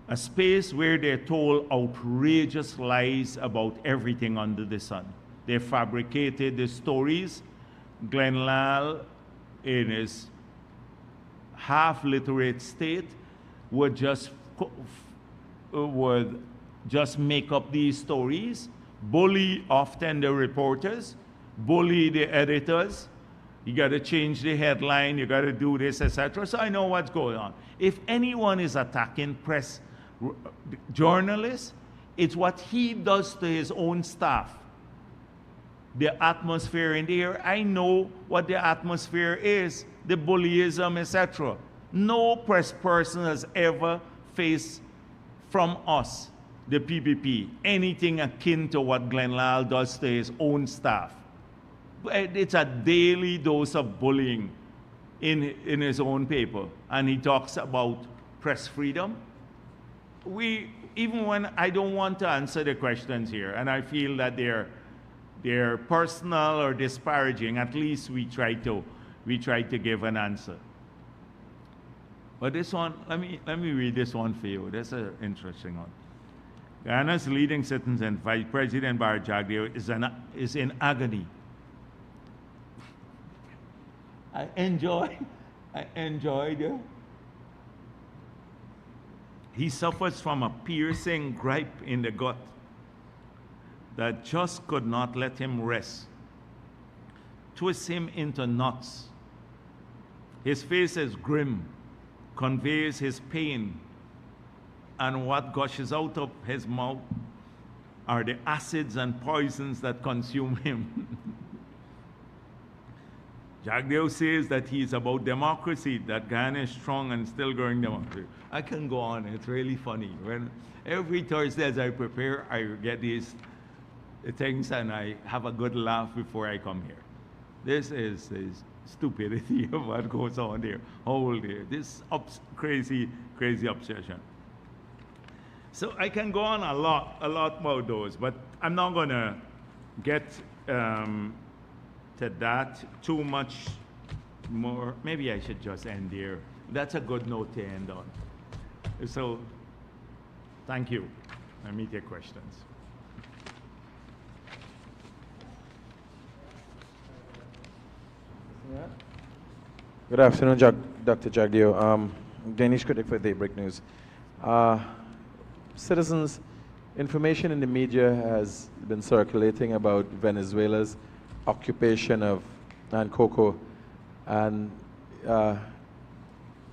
A space where they told outrageous lies about everything under the sun. They fabricated the stories. Glenn Lal, in his half-literate state, would just make up these stories, bully often the reporters, bully the editors. You got to change the headline, you got to do this, etc. So I know what's going on. If anyone is attacking press journalists, it's what he does to his own staff. The atmosphere in there, I know what the atmosphere is, the bullyism, etc. No press person has ever faced from us, the PPP, anything akin to what Glenn Lal does to his own staff. It's a daily dose of bullying in his own paper. And he talks about press freedom. Even when I don't want to answer the questions here, and I feel that they're personal or disparaging, at least we try to give an answer. But this one, let me read this one for you. This is an interesting one. Guyana's leading citizen, Vice President Bharrat Jagdeo, is in agony. I enjoyed it. He suffers from a piercing gripe in the gut that just could not let him rest, twists him into knots. His face is grim, conveys his pain, and what gushes out of his mouth are the acids and poisons that consume him. Jagdeo says that he is about democracy, that Guyana is strong and still growing democracy. I can go on, it's really funny. When every Thursday as I prepare, I get these things and I have a good laugh before I come here. This is the stupidity of what goes on there, whole day. This crazy obsession. So I can go on a lot about those, but I'm not gonna get to that too much more. Maybe I should just end there. That's a good note to end on. So, thank you. Let me take questions. Good afternoon, Dr. Jagdeo. Danish critic for Daybreak News. Citizens, information in the media has been circulating about Venezuela's occupation of Coco, and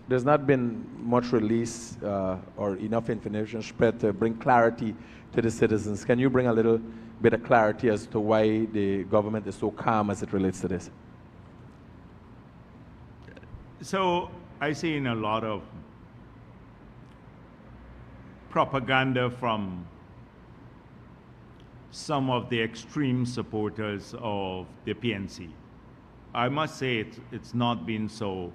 there's not been much release or enough information spread to bring clarity to the citizens. Can you bring a little bit of clarity as to why the government is so calm as it relates to this? So I've seen a lot of propaganda from some of the extreme supporters of the PNC. I must say it's not been so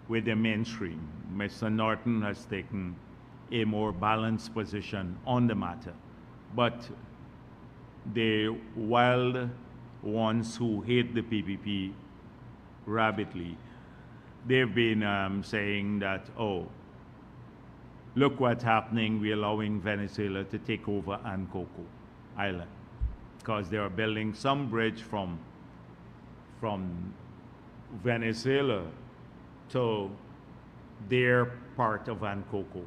with the mainstream. Mr. Norton has taken a more balanced position on the matter. But the wild ones who hate the PPP rabidly, they've been saying that, oh, look what's happening, we're allowing Venezuela to take over Coco Island because they are building some bridge from Venezuela to their part of Coco.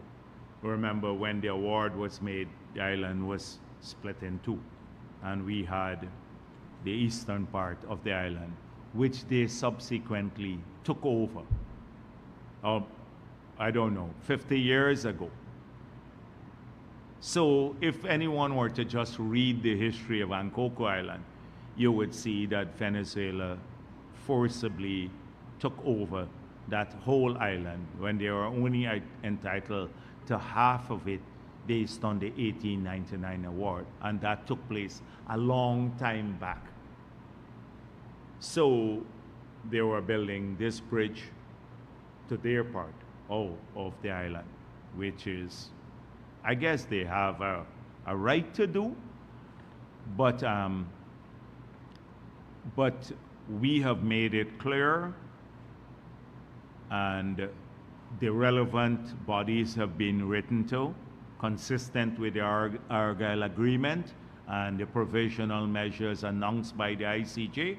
Remember when the award was made, the island was split in two, and we had the eastern part of the island, which they subsequently took over. I don't know, 50 years ago. So if anyone were to just read the history of Coco Island, you would see that Venezuela forcibly took over that whole island when they were only entitled to half of it based on the 1899 award, and that took place a long time back. So they were building this bridge to their part of the island, which is, I guess they have a right to do, but we have made it clear, and the relevant bodies have been written to, consistent with the Argyle Agreement and the provisional measures announced by the ICJ.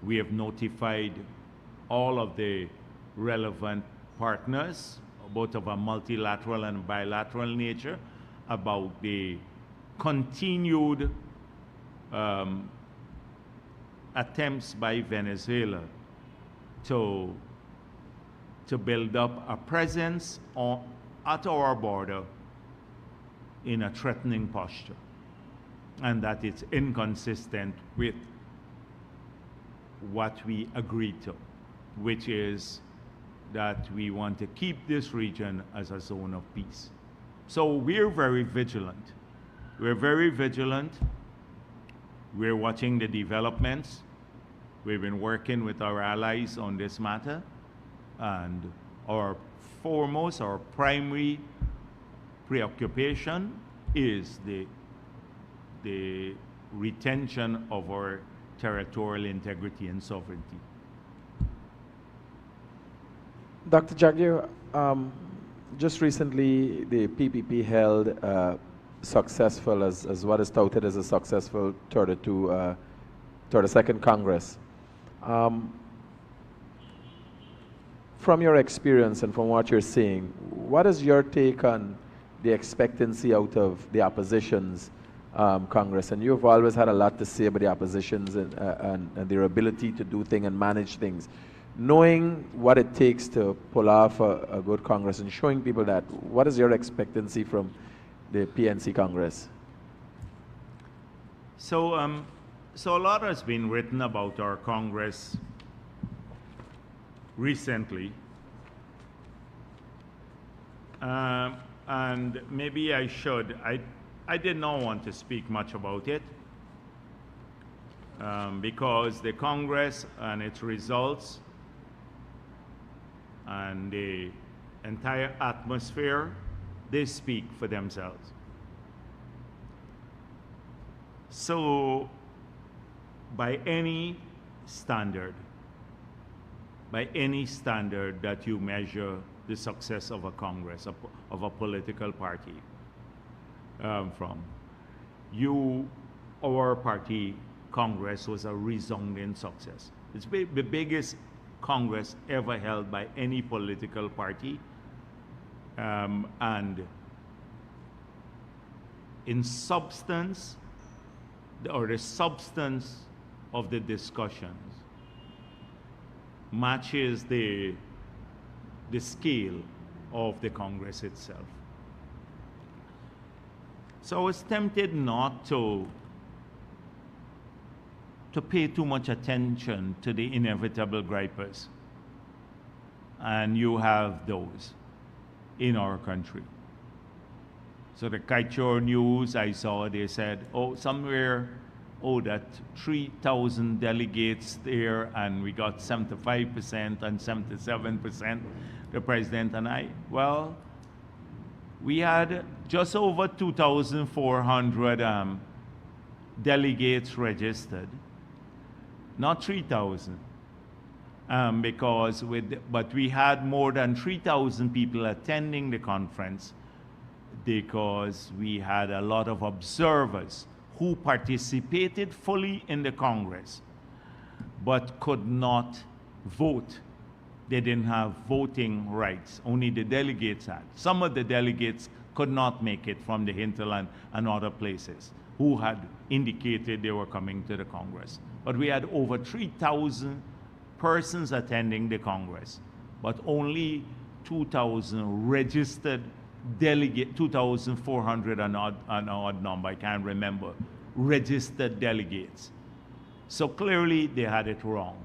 We have notified all of the relevant partners, both of a multilateral and bilateral nature, about the continued attempts by Venezuela to build up a presence at our border in a threatening posture, and that it's inconsistent with what we agreed to, which is that we want to keep this region as a zone of peace. So we're very vigilant. We're very vigilant. We're watching the developments. We've been working with our allies on this matter, and our primary preoccupation is the retention of our territorial integrity and sovereignty. Dr. Jagdeo, just recently the PPP held successful, as what is touted as a successful 32nd Congress. From your experience and from what you're seeing, what is your take on the expectancy out of the opposition's Congress? And you've always had a lot to say about the oppositions and their ability to do things and manage things. Knowing what it takes to pull off a good Congress and showing people that, what is your expectancy from the PNC Congress? So a lot has been written about our Congress recently. And maybe I should. I did not want to speak much about it because the Congress and its results and the entire atmosphere, they speak for themselves. So by any standard that you measure the success of a Congress, of a political party from, our party Congress was a resounding success. It's the biggest Congress ever held by any political party, and in substance, or the substance of the discussions matches the scale of the Congress itself. So I was tempted not to pay too much attention to the inevitable gripers. And you have those in our country. So the Kaichor News, I saw, they said, that 3,000 delegates there, and we got 75% and 77%, the president and I. Well, we had just over 2,400 delegates registered, not 3,000, but we had more than 3,000 people attending the conference because we had a lot of observers who participated fully in the Congress but could not vote. They didn't have voting rights. Only the delegates had. Some of the delegates could not make it from the hinterland and other places who had indicated they were coming to the Congress. But we had over 3,000 persons attending the Congress, but only 2,000 registered delegate, 2,400 an odd number, I can't remember, registered delegates. So clearly they had it wrong.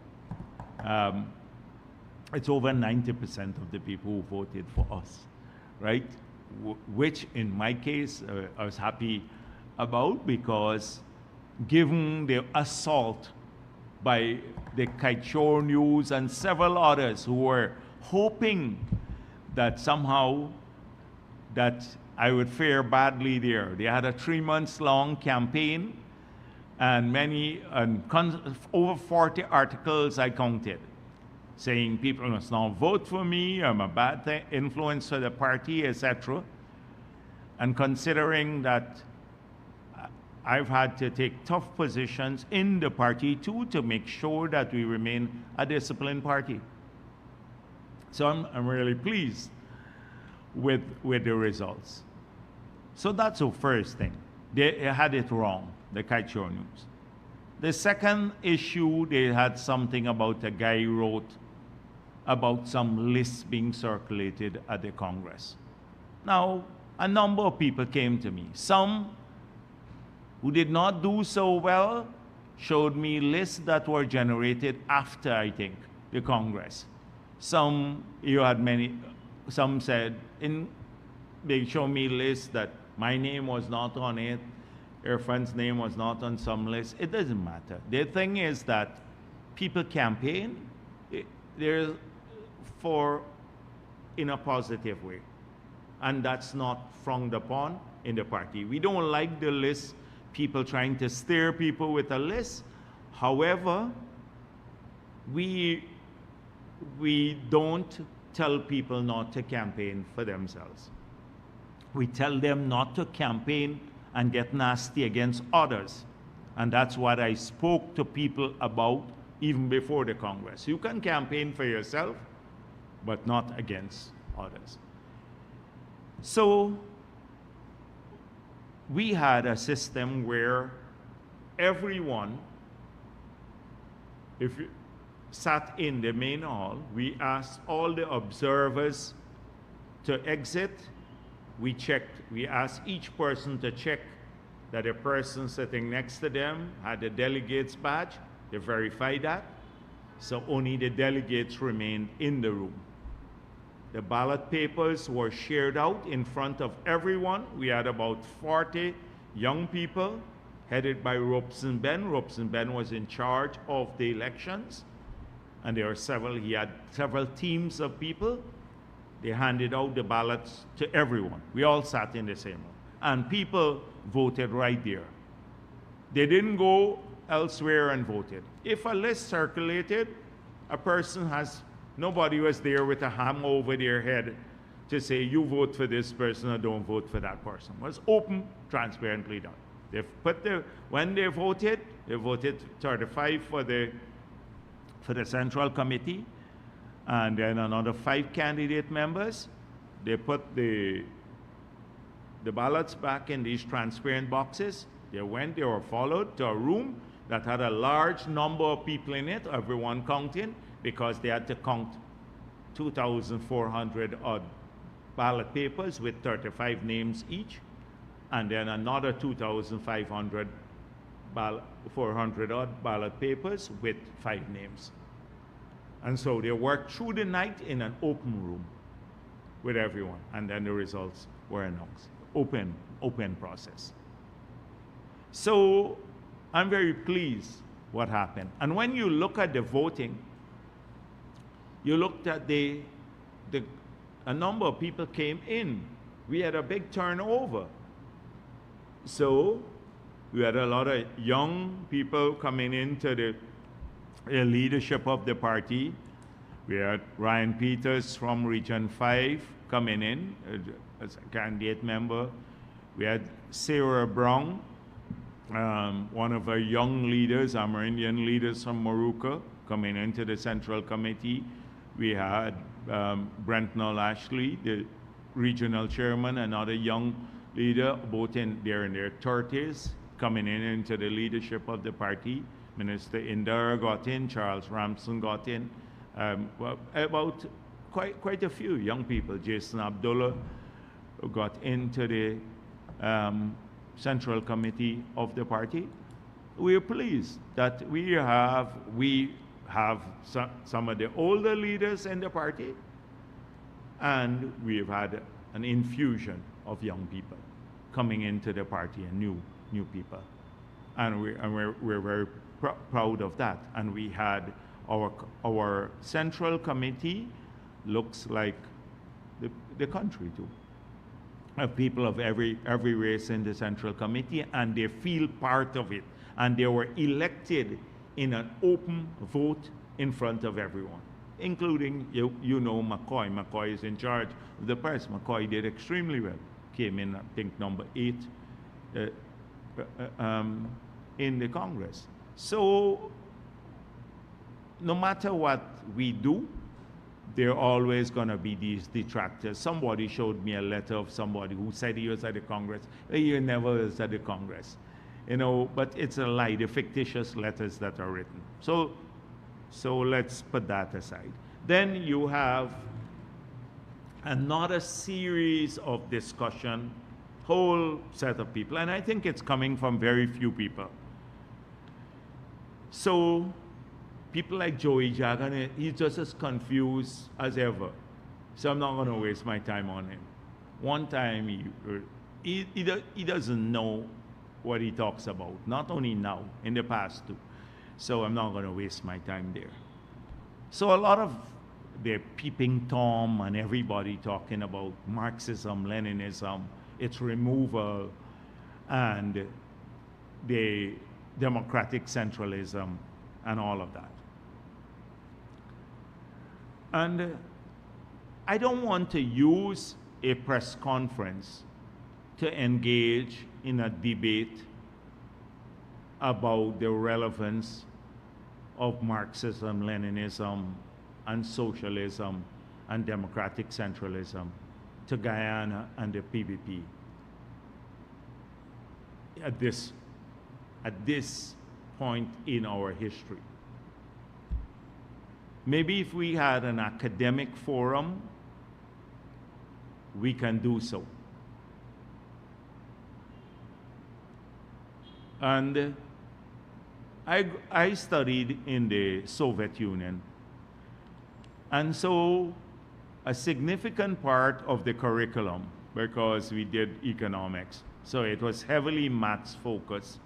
It's over 90% of the people who voted for us, right? Which in my case, I was happy about, because given the assault by the Kaichor News and several others who were hoping that somehow that I would fare badly there. They had a 3 months long campaign and over 40 articles I counted, saying people must now vote for me, I'm a bad influence for the party, etc. And considering that I've had to take tough positions in the party too to make sure that we remain a disciplined party. So I'm really pleased with the results. So that's the first thing. They had it wrong, the Kaichor News. The second issue, they had something about a guy wrote about some lists being circulated at the Congress. Now, a number of people came to me. Some who did not do so well showed me lists that were generated after, I think, the Congress. Some said, they showed me lists that my name was not on it, your friend's name was not on some list. It doesn't matter. The thing is that people campaign in a positive way. And that's not frowned upon in the party. We don't like the list, people trying to steer people with a list. However, we don't tell people not to campaign for themselves. We tell them not to campaign and get nasty against others. And that's what I spoke to people about even before the Congress. You can campaign for yourself, but not against others. So we had a system where everyone, if you sat in the main hall, we asked all the observers to exit. We asked each person to check that the person sitting next to them had the delegate's badge. They verified that. So only the delegates remained in the room. The ballot papers were shared out in front of everyone. We had about 40 young people headed by Robeson Ben. Robeson Ben was in charge of the elections. And he had several teams of people. They handed out the ballots to everyone. We all sat in the same room. And people voted right there. They didn't go elsewhere and voted. If a list circulated, nobody was there with a hammer over their head to say, you vote for this person or don't vote for that person. It was open, transparently done. When they voted 35 for the Central Committee, and then another 5 candidate members. They put the ballots back in these transparent boxes. They were followed to a room that had a large number of people in it, everyone counting, because they had to count 2,400 odd ballot papers with 35 names each, and then another 2,500 400 odd ballot papers with 5 names. And so they worked through the night in an open room with everyone, and then the results were announced. Open process. So I'm very pleased what happened. And when you look at the voting, you looked at a number of people came in. We had a big turnover. So we had a lot of young people coming into the leadership of the party. We had Ryan Peters from Region 5 coming in as a candidate member. We had Sarah Brown, one of our young leaders, Amerindian leaders from Moruca, coming into the Central Committee. We had Brentnell Ashley, the regional chairman, another young leader, both in their 30s, coming into the leadership of the party. Minister Indira got in, Charles Ramson got in, about quite a few young people. Jason Abdullah got into the Central Committee of the party. We are pleased that we have some of the older leaders in the party, and we've had an infusion of young people coming into the party and new people. and we're very proud of that. And we had our central committee looks like the country too. Have people of every race in the central committee, and they feel part of it, and they were elected in an open vote in front of everyone, including you know McCoy. McCoy is in charge of the press. McCoy did extremely well. Came in, I think, number 8 in the Congress. So no matter what we do, there are always going to be these detractors. Somebody showed me a letter of somebody who said he was at the Congress. He never was at the Congress. You know, but it's a lie, the fictitious letters that are written. So let's put that aside. Then you have another series of discussion, whole set of people, and I think it's coming from very few people. So people like Joey Jagan, he's just as confused as ever. So I'm not going to waste my time on him. One time he doesn't know what he talks about, not only now, in the past too. So I'm not going to waste my time there. So a lot of the peeping Tom and everybody talking about Marxism, Leninism, its removal, and the democratic centralism, and all of that. And I don't want to use a press conference to engage in a debate about the relevance of Marxism, Leninism, and socialism and democratic centralism to Guyana and the PBP at this point in our history. Maybe if we had an academic forum, we can do so. And I studied in the Soviet Union. And so a significant part of the curriculum, because we did economics, so it was heavily maths focused,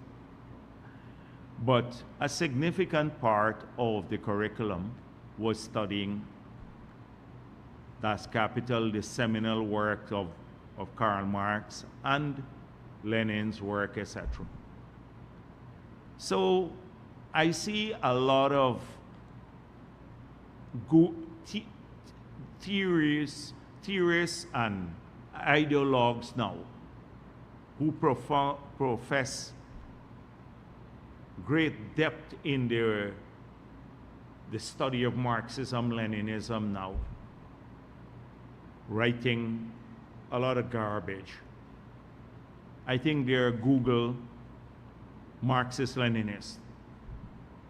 but a significant part of the curriculum was studying Das Kapital, the seminal work of Karl Marx and Lenin's work, etc. So I see a lot of theorists and ideologues now who profess great depth in the study of Marxism, Leninism now, writing a lot of garbage. I think they're Google Marxist-Leninist.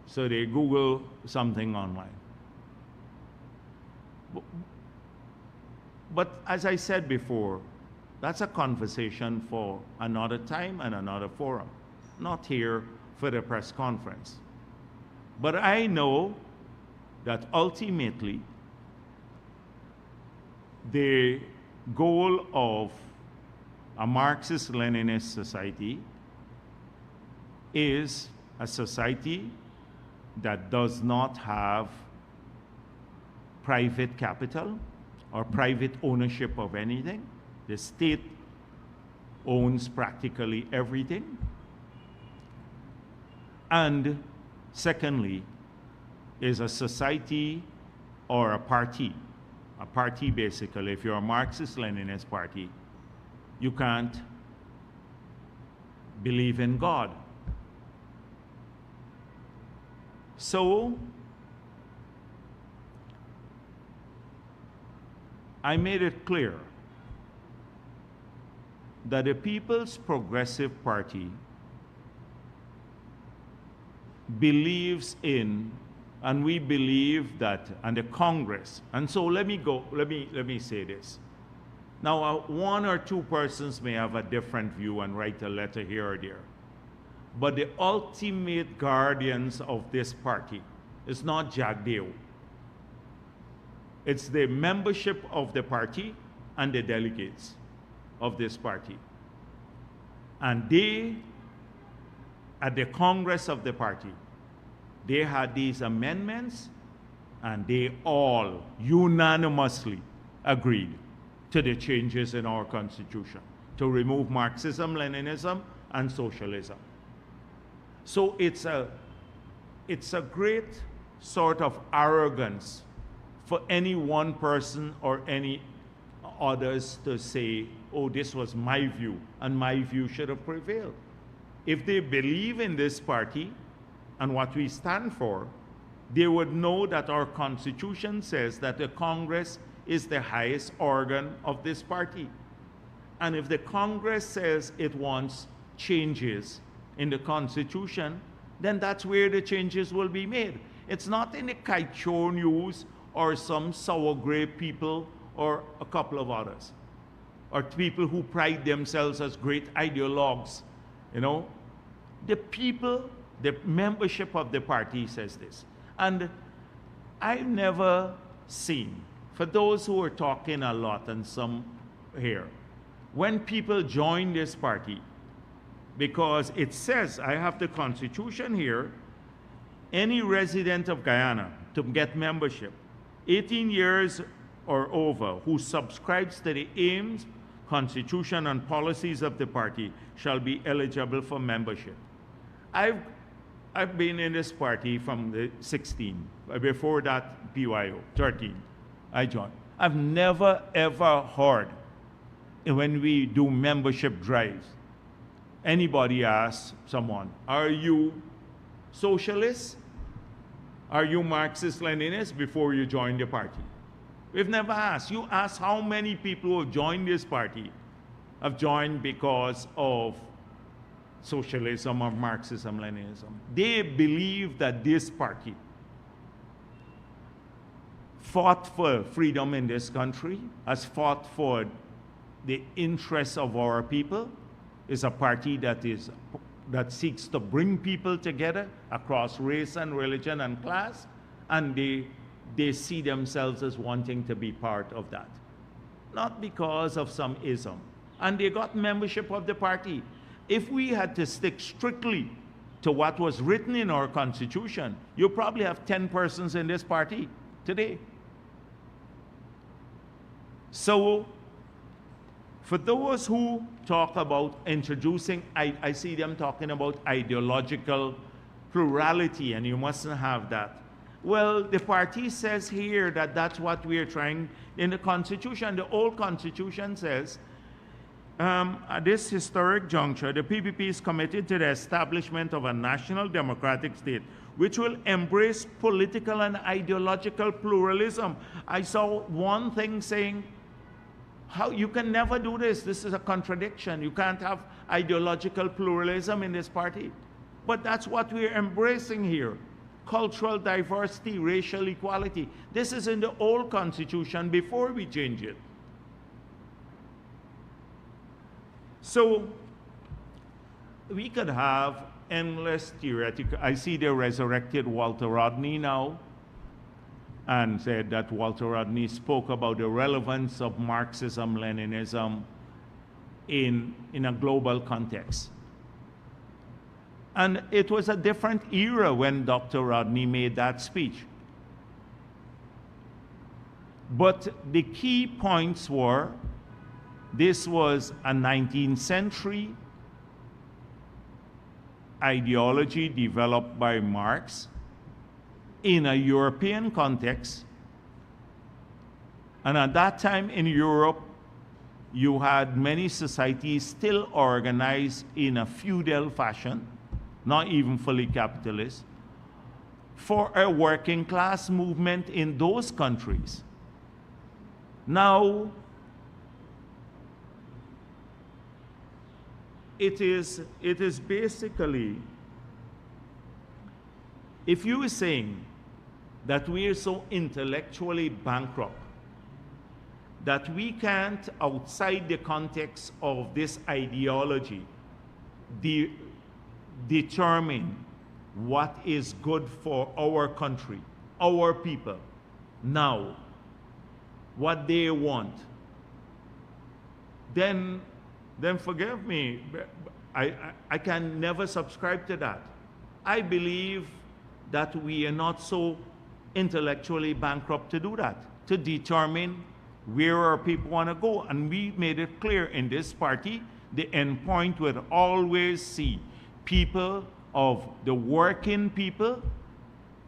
So they Google something online. But as I said before, that's a conversation for another time and another forum, not here for the press conference. But I know that ultimately the goal of a Marxist-Leninist society is a society that does not have private capital or private ownership of anything. The state owns practically everything. And secondly, is a society or a party basically. If you're a Marxist-Leninist party, you can't believe in God. So I made it clear that the People's Progressive Party believes in, and we believe that, and the Congress, and so let me say this. Now, one or two persons may have a different view and write a letter here or there, but the ultimate guardians of this party is not Jagdeo. It's the membership of the party and the delegates of this party. And they at the Congress of the party, they had these amendments, and they all unanimously agreed to the changes in our Constitution to remove Marxism, Leninism, and socialism. So it's a great sort of arrogance for any one person or any others to say, oh, this was my view, and my view should have prevailed. If they believe in this party and what we stand for, they would know that our Constitution says that the Congress is the highest organ of this party. And if the Congress says it wants changes in the Constitution, then that's where the changes will be made. It's not in the Kaichor News or some sour grape people or a couple of others, or people who pride themselves as great ideologues. You know, the people, the membership of the party says this. And I've never seen, for those who are talking a lot and some here, when people join this party, because it says, I have the Constitution here, any resident of Guyana to get membership, 18 years or over, who subscribes to the aims, Constitution, and policies of the party shall be eligible for membership. I've been in this party from the 16, before that BYO, 13, I joined. I've never ever heard, when we do membership drives, anybody ask someone, are you socialist? Are you Marxist-Leninist before you join the party? We've never asked. You ask how many people who have joined this party have joined because of socialism or Marxism, Leninism. They believe that this party fought for freedom in this country, has fought for the interests of our people, is a party that seeks to bring people together across race and religion and class, and they see themselves as wanting to be part of that. Not because of some ism. And they got membership of the party. If we had to stick strictly to what was written in our Constitution, you probably have 10 persons in this party today. So, for those who talk about introducing, I see them talking about ideological plurality, and you mustn't have that. Well, the party says here that that's what we're trying in the Constitution. The old Constitution says, at this historic juncture, the PPP is committed to the establishment of a national democratic state which will embrace political and ideological pluralism. I saw one thing saying, how you can never do this. This is a contradiction. You can't have ideological pluralism in this party. But that's what we're embracing here. Cultural diversity, racial equality. This is in the old Constitution before we change it. So we could have endless theoretical. I see they resurrected Walter Rodney now, and said that Walter Rodney spoke about the relevance of Marxism, Leninism in a global context. And it was a different era when Dr. Rodney made that speech. But the key points were, this was a 19th century ideology developed by Marx in a European context. And at that time in Europe, you had many societies still organized in a feudal fashion, not even fully capitalist, for a working class movement in those countries. Now, it is basically, if you are saying that we are so intellectually bankrupt that we can't, outside the context of this ideology, determine what is good for our country, our people, now, what they want, then forgive me, I can never subscribe to that. I believe that we are not so intellectually bankrupt to do that, to determine where our people want to go. And we made it clear in this party, the end point would always see people of the working people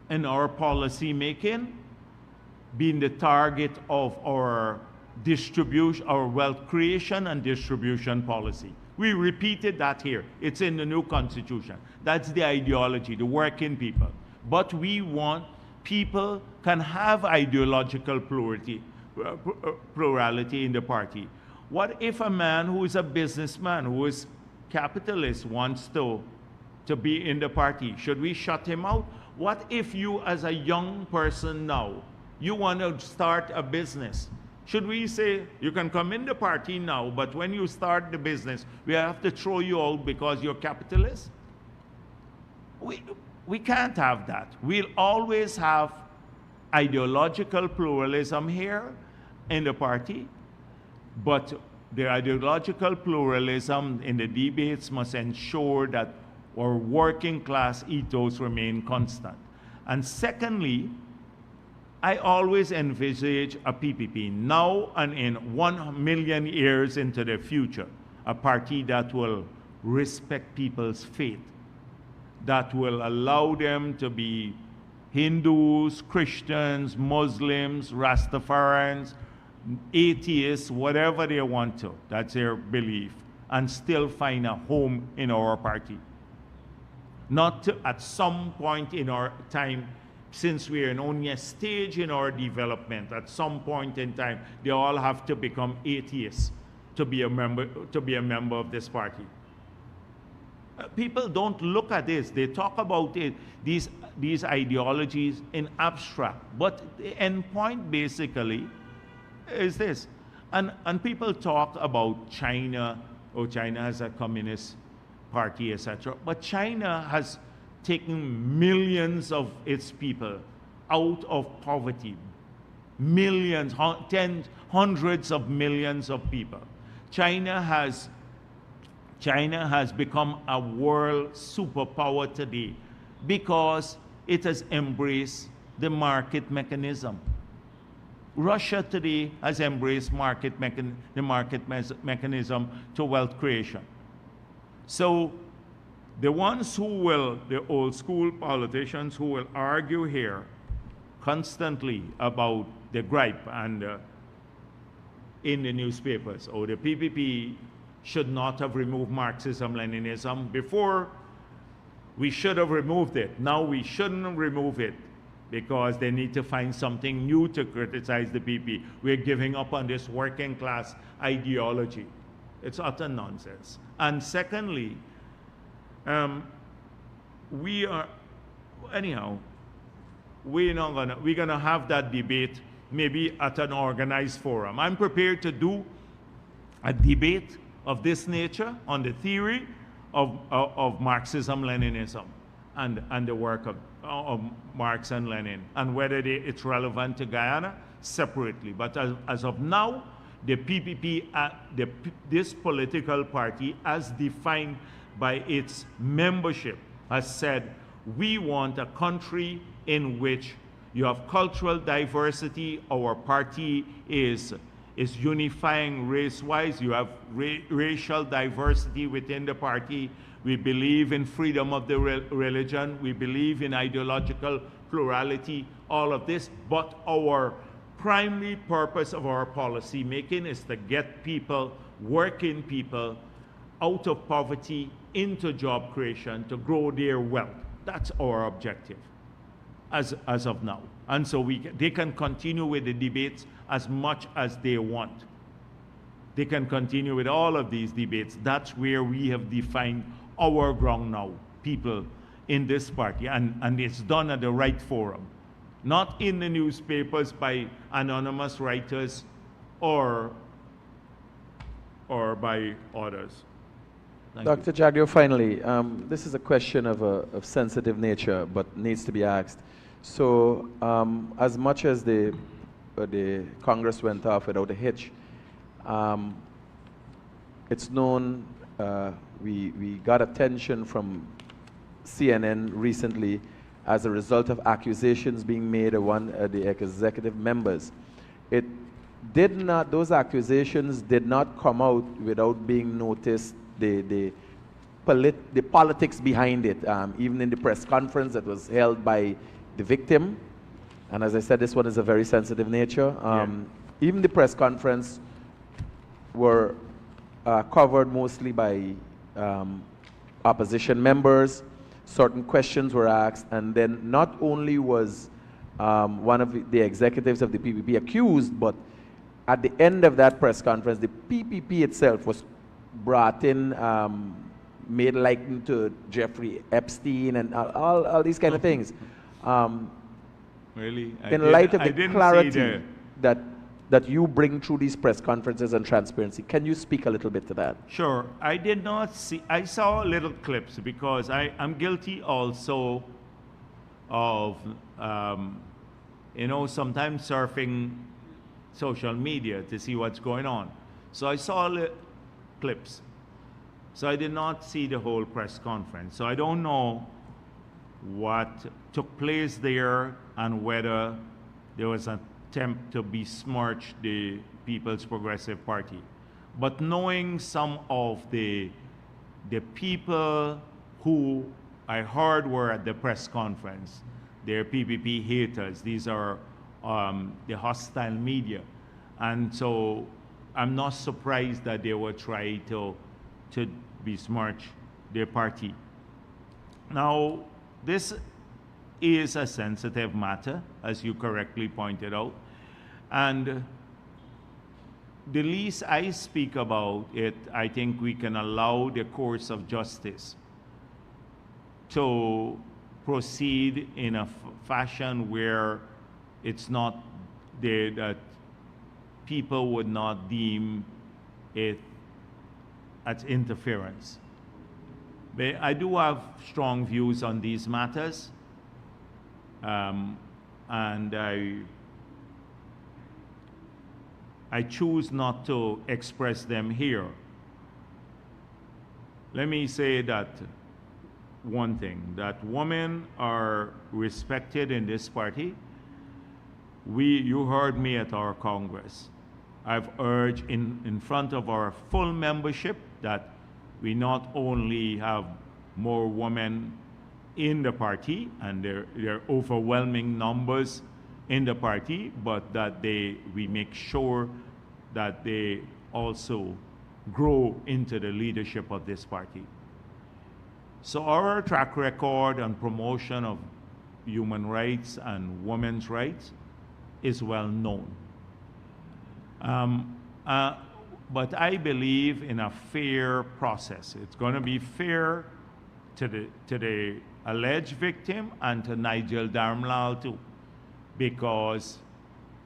in our policy making being the target of our distribution, our wealth creation and distribution policy. We repeated that here. It's in the new constitution. That's the ideology, the working people. But we want people can have ideological plurality in the party. What if a man who is a businessman, who is capitalist, wants to be in the party? Should we shut him out? What if you, as a young person now, you want to start a business? Should we say, you can come in the party now, but when you start the business, we have to throw you out because you're capitalist? We can't have that. We'll always have ideological pluralism here in the party, but the ideological pluralism in the debates must ensure that our working class ethos remain constant. And secondly, I always envisage a PPP now and in 1 million years into the future, a party that will respect people's faith, that will allow them to be Hindus, Christians, Muslims, Rastafarians, atheists, whatever they want to, that's their belief, and still find a home in our party. Not to, at some point in our time, since we are in only a stage in our development, at some point in time, they all have to become atheists to be a member of this party. People don't look at this. They talk about it, these ideologies in abstract. But the end point basically is this. And people talk about China, oh, China has a communist party, etc. But China has taken millions of its people out of poverty. Millions, hundreds of millions of people. China has become a world superpower today because it has embraced the market mechanism. Russia today has embraced the market mechanism to wealth creation. So the ones who will, the old school politicians who will argue here constantly about the gripe and in the newspapers, or the PPP should not have removed Marxism-Leninism. Before, we should have removed it. Now we shouldn't remove it because they need to find something new to criticize the PPP. We're giving up on this working class ideology. It's utter nonsense. And secondly, we're gonna have that debate maybe at an organized forum. I'm prepared to do a debate of this nature on the theory of Marxism-Leninism and the work of Marx and Lenin, and whether it's relevant to Guyana separately. But as of now, the PPP, this political party, as defined by its membership, has said, we want a country in which you have cultural diversity. Our party is unifying race-wise. You have racial diversity within the party. We believe in freedom of the religion. We believe in ideological plurality, all of this. But our primary purpose of our policy making is to get people, working people, out of poverty into job creation, to grow their wealth. That's our objective as of now. And so they can continue with the debates as much as they want. They can continue with all of these debates. That's where we have defined our ground now, people in this party. And it's done at the right forum, not in the newspapers by anonymous writers or by others. Dr. Jagdeo, finally, this is a question of sensitive nature, but needs to be asked. So, as much as the Congress went off without a hitch, it's known we got attention from CNN recently as a result of accusations being made of one of the executive members. It did not, those accusations did not come out without being noticed, the politics behind it, even in the press conference that was held by the victim. And as I said, this one is a very sensitive nature. Even the press conference were covered mostly by opposition members. Certain questions were asked, and then not only was one of the executives of the PPP accused, but at the end of that press conference, the PPP itself was brought in, made likened to Jeffrey Epstein and all these kind of things. Really? In light of the clarity that you bring through these press conferences and transparency, can you speak a little bit to that? Sure. I did not see, I saw little clips because I'm guilty also of, you know, sometimes surfing social media to see what's going on. So I saw clips. So I did not see the whole press conference. So I don't know what took place there and whether there was an attempt to besmirch the People's Progressive Party. But knowing some of the people who I heard were at the press conference, they're PPP haters. These are the hostile media. And so I'm not surprised that they were trying to besmirch their party. Now, this is a sensitive matter, as you correctly pointed out. And the least I speak about it, I think we can allow the course of justice to proceed in a fashion where it's not there, that people would not deem it as interference. But I do have strong views on these matters, and I choose not to express them here. Let me say that one thing, that women are respected in this party. You heard me at our Congress. I've urged in front of our full membership that we not only have more women in the party, and they're overwhelming numbers in the party, but that we make sure that they also grow into the leadership of this party. So our track record on promotion of human rights and women's rights is well known. But I believe in a fair process. It's going to be fair to the alleged victim and to Nigel Darmlal too, because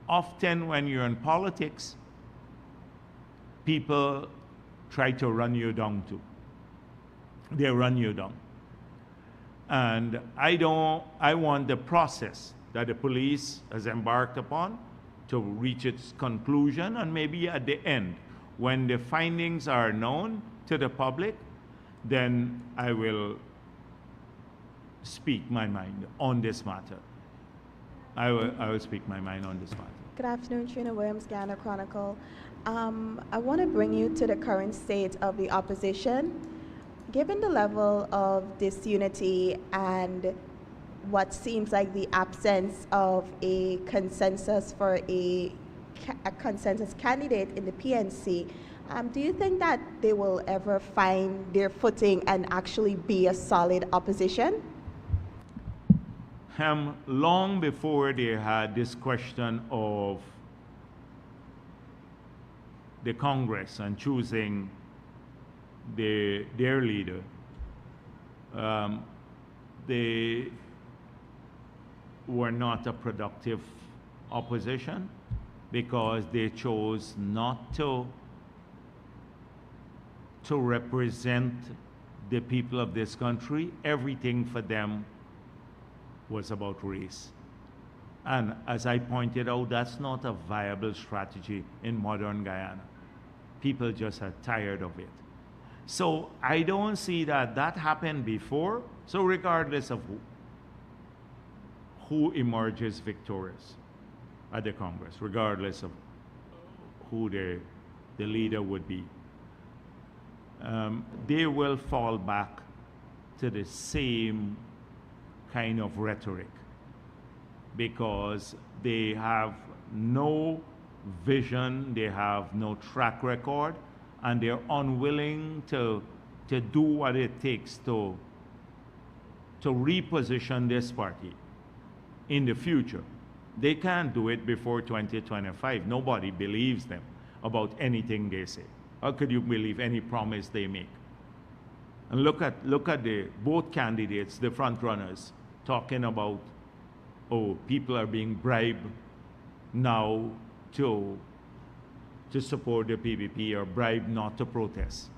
often when you're in politics, people try to run you down too. They run you down. And I want the process that the police has embarked upon to reach its conclusion, and maybe at the end, when the findings are known to the public, then I will speak my mind on this matter. I will speak my mind on this matter. Good afternoon, Trina Williams, Guyana Chronicle. I want to bring you to the current state of the opposition. Given the level of disunity and what seems like the absence of a consensus for a consensus candidate in the PNC, do you think that they will ever find their footing and actually be a solid opposition? Long before they had this question of the Congress and choosing their leader, they were not a productive opposition because they chose not to represent the people of this country. Everything for them was about race. And as I pointed out, that's not a viable strategy in modern Guyana. People just are tired of it. So I don't see that that happened before. So regardless of who emerges victorious at the Congress, regardless of who the leader would be, they will fall back to the same kind of rhetoric because they have no vision, they have no track record, and they're unwilling to do what it takes to reposition this party in the future. They can't do it before 2025. Nobody believes them about anything they say. How could you believe any promise they make? And look at the both candidates, the front runners, talking about, oh, people are being bribed now to support the PPP or bribed not to protest.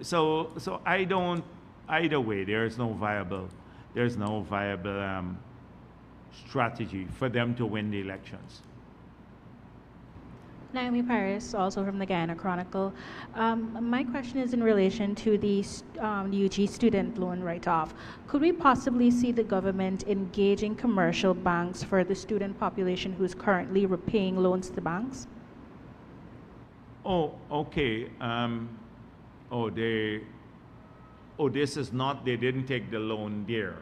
So I don't. Either way, there's no viable strategy for them to win the elections. Naomi Paris, also from the Guyana Chronicle. My question is in relation to the UG student loan write-off. Could we possibly see the government engaging commercial banks for the student population who's currently repaying loans to banks? Oh, okay. This is not, they didn't take the loan there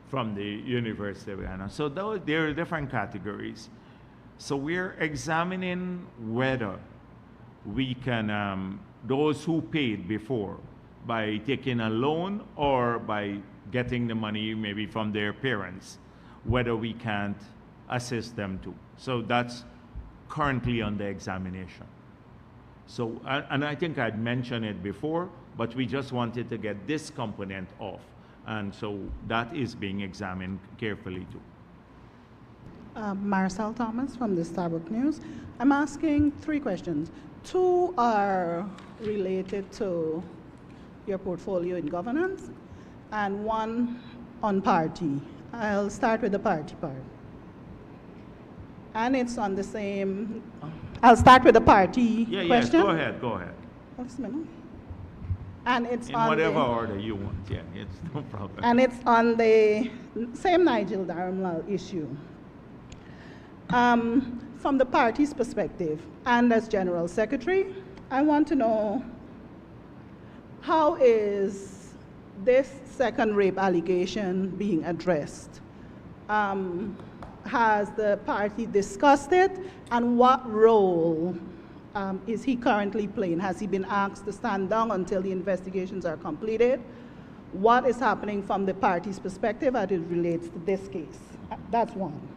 from the University of Guyana. So there are different categories. So we're examining whether we can, those who paid before by taking a loan or by getting the money maybe from their parents, whether we can't assist them too. So that's currently under examination. So, and I think I'd mentioned it before, but we just wanted to get this component off. And so that is being examined carefully too. Marcel Thomas from the Starbuck News. I'm asking 3 questions. 2 are related to your portfolio in governance, and 1 on party. I'll start with the party part. And it's on the same, I'll start with the party question. Yeah, go ahead. Just a minute. And it's in on whatever order you want, yeah, it's no problem. And it's on the same Nigel Darumlal issue. From the party's perspective, and as General Secretary, I want to know, how is this second rape allegation being addressed? Has the party discussed it, and what role is he currently playing? Has he been asked to stand down until the investigations are completed? What is happening from the party's perspective as it relates to this case? That's 1.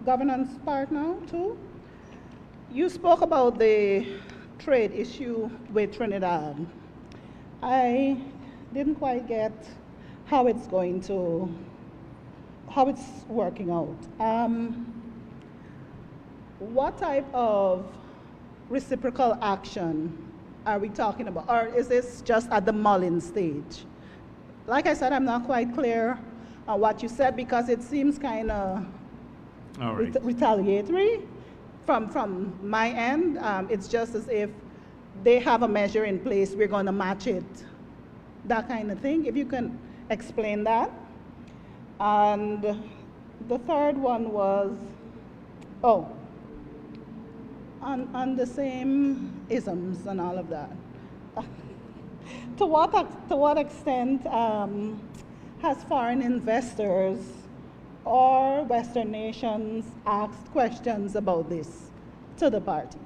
Governance part now, 2. You spoke about the trade issue with Trinidad. I didn't quite get how it's working out. What type of reciprocal action are we talking about? Or is this just at the mulling stage? Like I said, I'm not quite clear on what you said because it seems kind of retaliatory from my end. It's just as if they have a measure in place, we're going to match it, that kind of thing. If you can explain that. And the third one was, on the same isms and all of that. To what extent has foreign investors or Western nations asked questions about this to the party?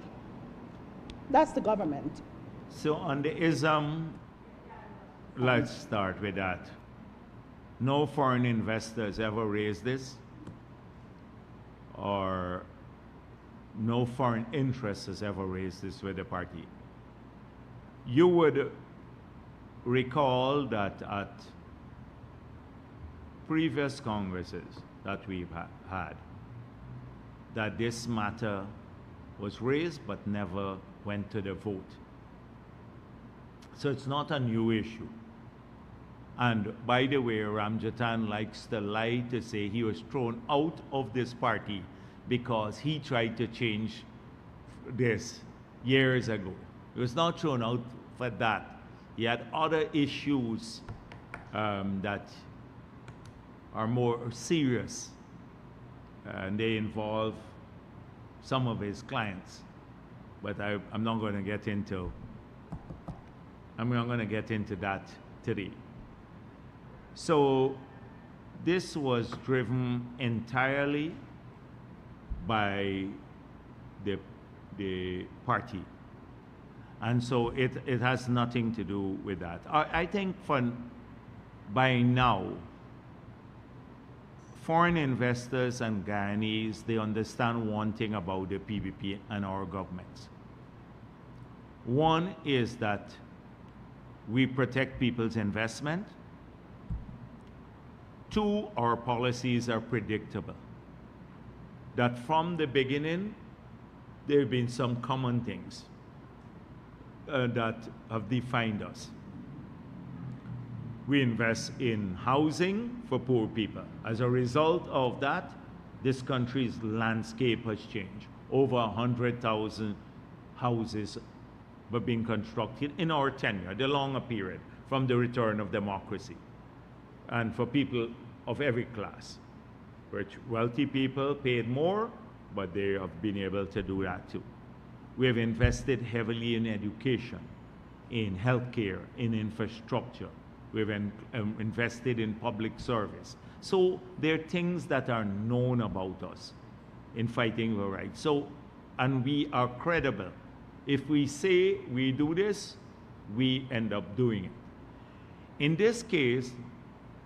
That's the government. So on the ism, let's start with that. No foreign investors ever raised this, or no foreign interest has ever raised this with the party. You would recall that at previous Congresses that we've had, that this matter was raised but never went to the vote. So it's not a new issue. And by the way, Ramjatan likes to lie to say he was thrown out of this party because he tried to change this years ago. He was not thrown out for that. He had other issues that are more serious, and they involve some of his clients. But I'm not going to get into. I'm not going to get into that today. So this was driven entirely by the party. And so it has nothing to do with that. I think by now, foreign investors and Guyanese, they understand one thing about the PBP and our governments. One is that we protect people's investment. Two, our policies are predictable. That from the beginning, there have been some common things that have defined us. We invest in housing for poor people. As a result of that, this country's landscape has changed. Over 100,000 houses were being constructed in our tenure, the longer period, from the return of democracy. And for people of every class. Which wealthy people paid more, but they have been able to do that too. We have invested heavily in education, in healthcare, in infrastructure. We've invested in public service. So there are things that are known about us in fighting for rights. So, and we are credible. If we say we do this, we end up doing it. In this case,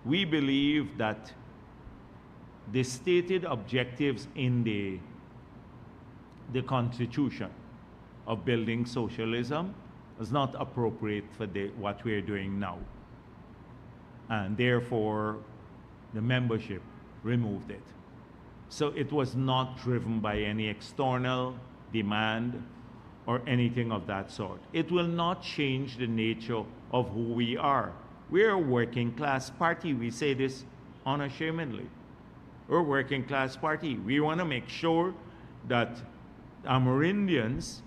we believe that the stated objectives in the Constitution of building socialism is not appropriate for what we're doing now. And therefore, the membership removed it. So it was not driven by any external demand or anything of that sort. It will not change the nature of who we are. We're a working class party. We say this unashamedly. We're a working class party. We want to make sure that Amerindians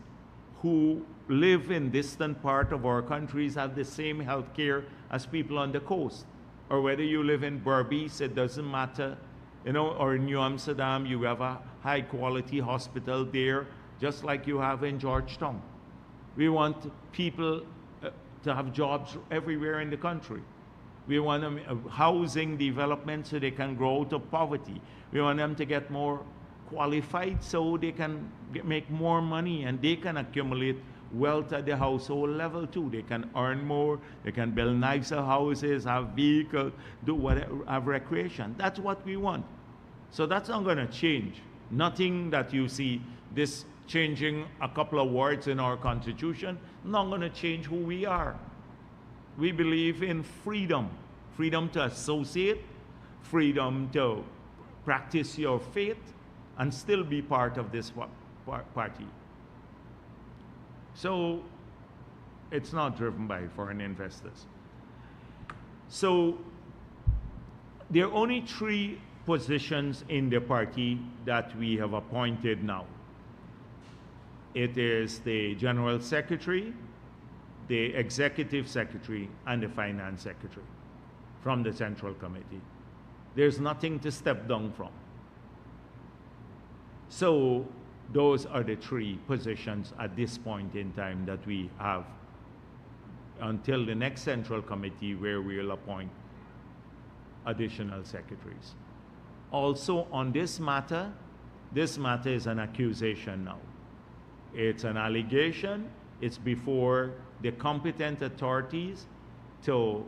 who live in distant part of our countries have the same health care as people on the coast. Or whether you live in Berbice, it doesn't matter. You know, or in New Amsterdam, you have a high quality hospital there, just like you have in Georgetown. We want people to have jobs everywhere in the country. We want them housing development so they can grow out of poverty. We want them to get more qualified so they can make more money and they can accumulate wealth at the household level too. They can earn more, they can build nicer houses, have vehicles, do whatever, have recreation. That's what we want. So that's not going to change. Nothing that you see this changing a couple of words in our Constitution, not going to change who we are. We believe in freedom. Freedom to associate, freedom to practice your faith, and still be part of this party. So it's not driven by foreign investors. So there are only 3 positions in the party that we have appointed now. It is the General Secretary, the Executive Secretary, and the Finance Secretary from the Central Committee. There's nothing to step down from. So those are the 3 positions at this point in time that we have until the next Central Committee where we'll appoint additional secretaries. Also on this matter is an accusation now. It's an allegation. It's before the competent authorities to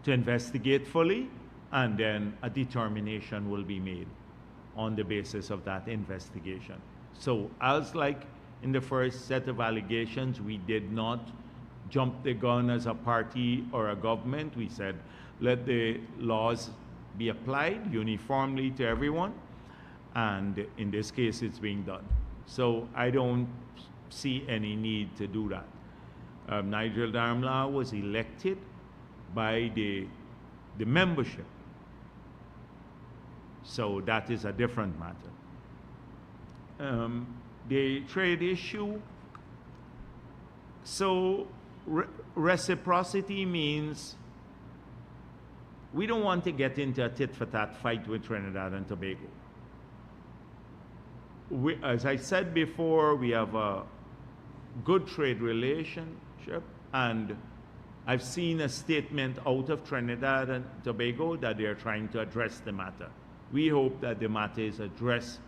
investigate fully, and then a determination will be made on the basis of that investigation. So as like in the first set of allegations, we did not jump the gun as a party or a government. We said, let the laws be applied uniformly to everyone. And in this case, it's being done. So I don't see any need to do that. Nigel Darmla was elected by the membership. So that is a different matter. the trade issue, so reciprocity means we don't want to get into a tit-for-tat fight with Trinidad and Tobago. As I said before, we have a good trade relationship, and I've seen a statement out of Trinidad and Tobago that they're trying to address the matter. We hope that the matter is addressed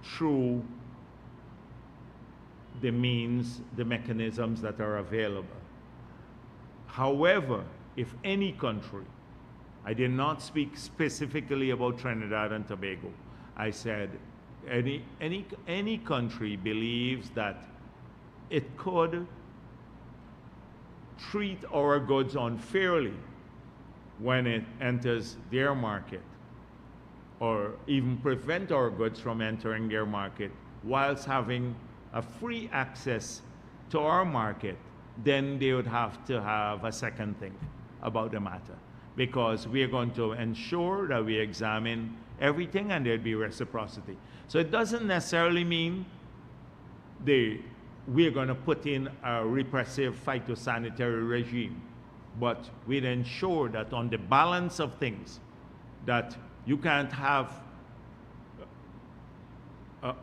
through the means, the mechanisms that are available. However, if any country, I did not speak specifically about Trinidad and Tobago, I said any country believes that it could treat our goods unfairly when it enters their market, or even prevent our goods from entering their market whilst having a free access to our market, then they would have to have a second think about the matter, because we are going to ensure that we examine everything and there'd be reciprocity. So it doesn't necessarily mean we're going to put in a repressive phytosanitary regime, but we'd ensure that on the balance of things, that you can't have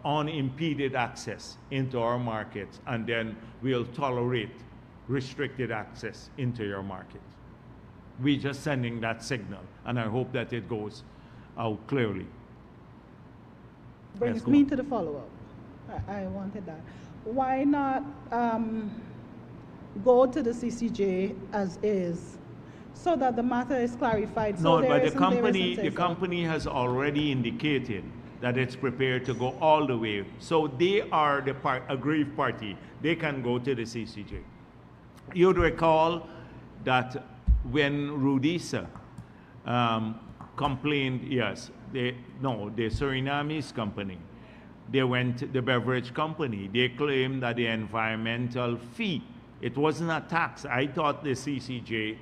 unimpeded access into our markets, and then we'll tolerate restricted access into your market. We're just sending that signal, and I hope that it goes out clearly. Brings me to the follow-up. I wanted that. Why not go to the CCJ as is, so that the matter is clarified? No, so but the company has already indicated that it's prepared to go all the way. So they are the aggrieved party. They can go to the CCJ. You'd recall that when Rudisa complained, yes, the Surinamese company, they went, the beverage company, they claimed that the environmental fee, it wasn't a tax. I thought the CCJ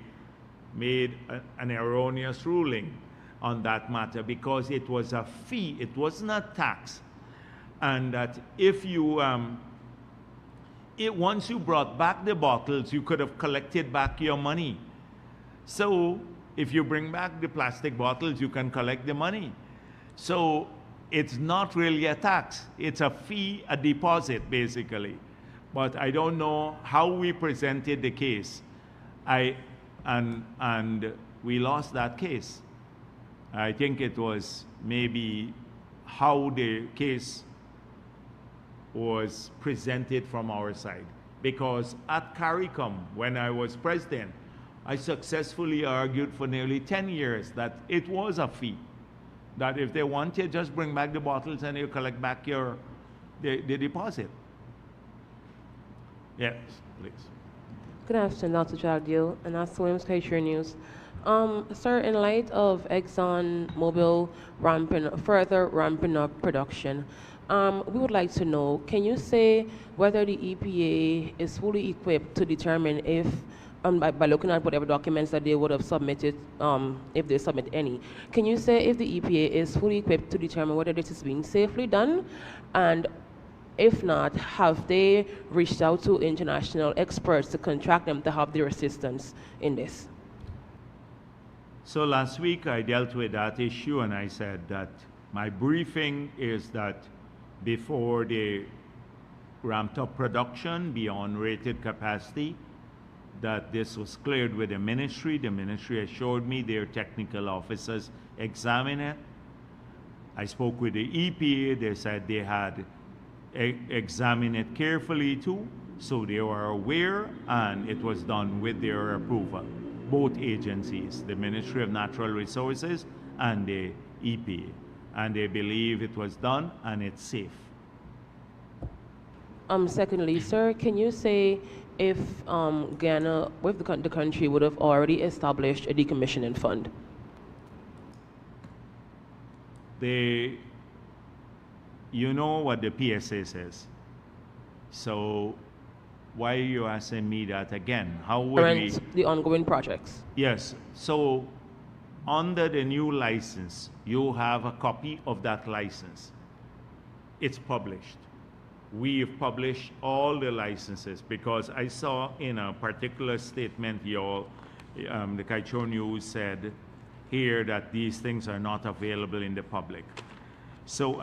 made an erroneous ruling on that matter, because it was a fee, it wasn't a tax. And that if you, once you brought back the bottles, you could have collected back your money. So if you bring back the plastic bottles, you can collect the money. So it's not really a tax, it's a fee, a deposit basically. But I don't know how we presented the case. And we lost that case. I think it was maybe how the case was presented from our side. Because at CARICOM, when I was president, I successfully argued for nearly 10 years that it was a fee. That if they wanted, just bring back the bottles and you collect back the deposit. Yes, please. Good afternoon, Dr. Jagdeo, and that's Williams Patriot News. Sir, in light of ExxonMobil further ramping up production, we would like to know, can you say whether the EPA is fully equipped to determine if, by looking at whatever documents that they would have submitted, if they submit any, can you say if the EPA is fully equipped to determine whether this is being safely done? And if not, have they reached out to international experts to contract them to have their assistance in this? So last week I dealt with that issue, and I said that my briefing is that before they ramped up production beyond rated capacity, that this was cleared with the ministry. The ministry assured me their technical officers examined it. I spoke with the EPA. They said they had examined it carefully too, so they were aware, and it was done with their approval. Both agencies, the Ministry of Natural Resources and the EPA, and they believe it was done and it's safe. Secondly, sir, can you say if Guyana, with the country, would have already established a decommissioning fund? You know what the PSA says. So why are you asking me that again? How would we... The ongoing projects. Yes. So under the new license, you have a copy of that license. It's published. we've published all the licenses, because I saw in a particular statement the Kaichor News said here that these things are not available in the public. So,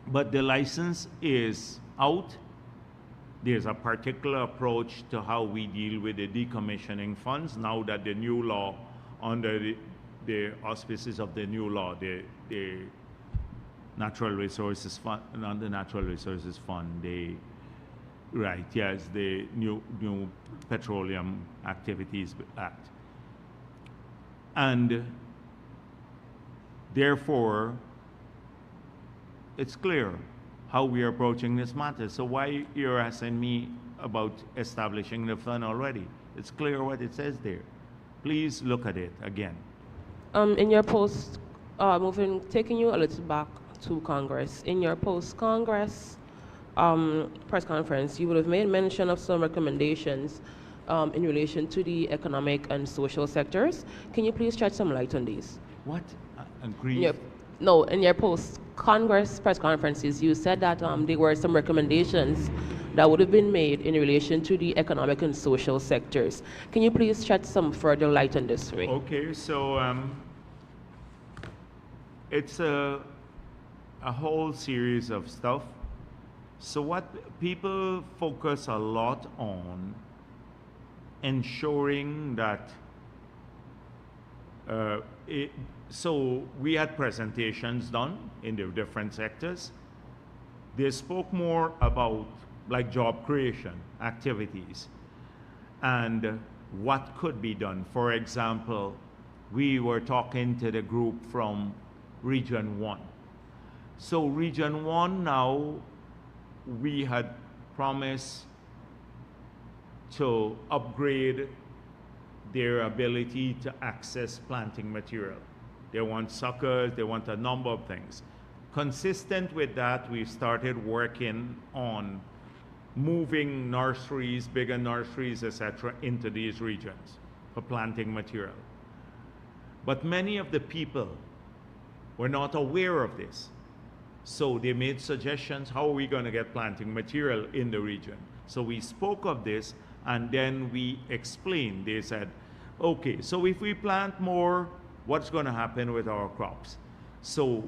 but the license is out. There's a particular approach to how we deal with the decommissioning funds now that the new law, under the auspices of the new law, the Natural Resources Fund, not the Natural Resources Fund, the new Petroleum Activities Act. And therefore, it's clear how we are approaching this matter. So why you're asking me about establishing the fund already? It's clear what it says there. Please look at it again. In your post, taking you a little back to Congress, in your post-Congress press conference, you would have made mention of some recommendations in relation to the economic and social sectors. Can you please shed some light on these? What? Agree? In your post-Congress press conferences, you said that there were some recommendations that would have been made in relation to the economic and social sectors. Can you please shed some further light on this for me? Okay, so it's a whole series of stuff. So what people focus a lot on, ensuring that so we had presentations done in the different sectors. They spoke more about like job creation activities and what could be done. For example, we were talking to the group from Region 1. So Region 1 now, we had promised to upgrade their ability to access planting material. They want suckers, they want a number of things. Consistent with that, we started working on moving nurseries, bigger nurseries, etc., into these regions for planting material. But many of the people were not aware of this. So they made suggestions, how are we going to get planting material in the region? So we spoke of this, and then we explained. They said, okay, so if we plant more, what's going to happen with our crops? So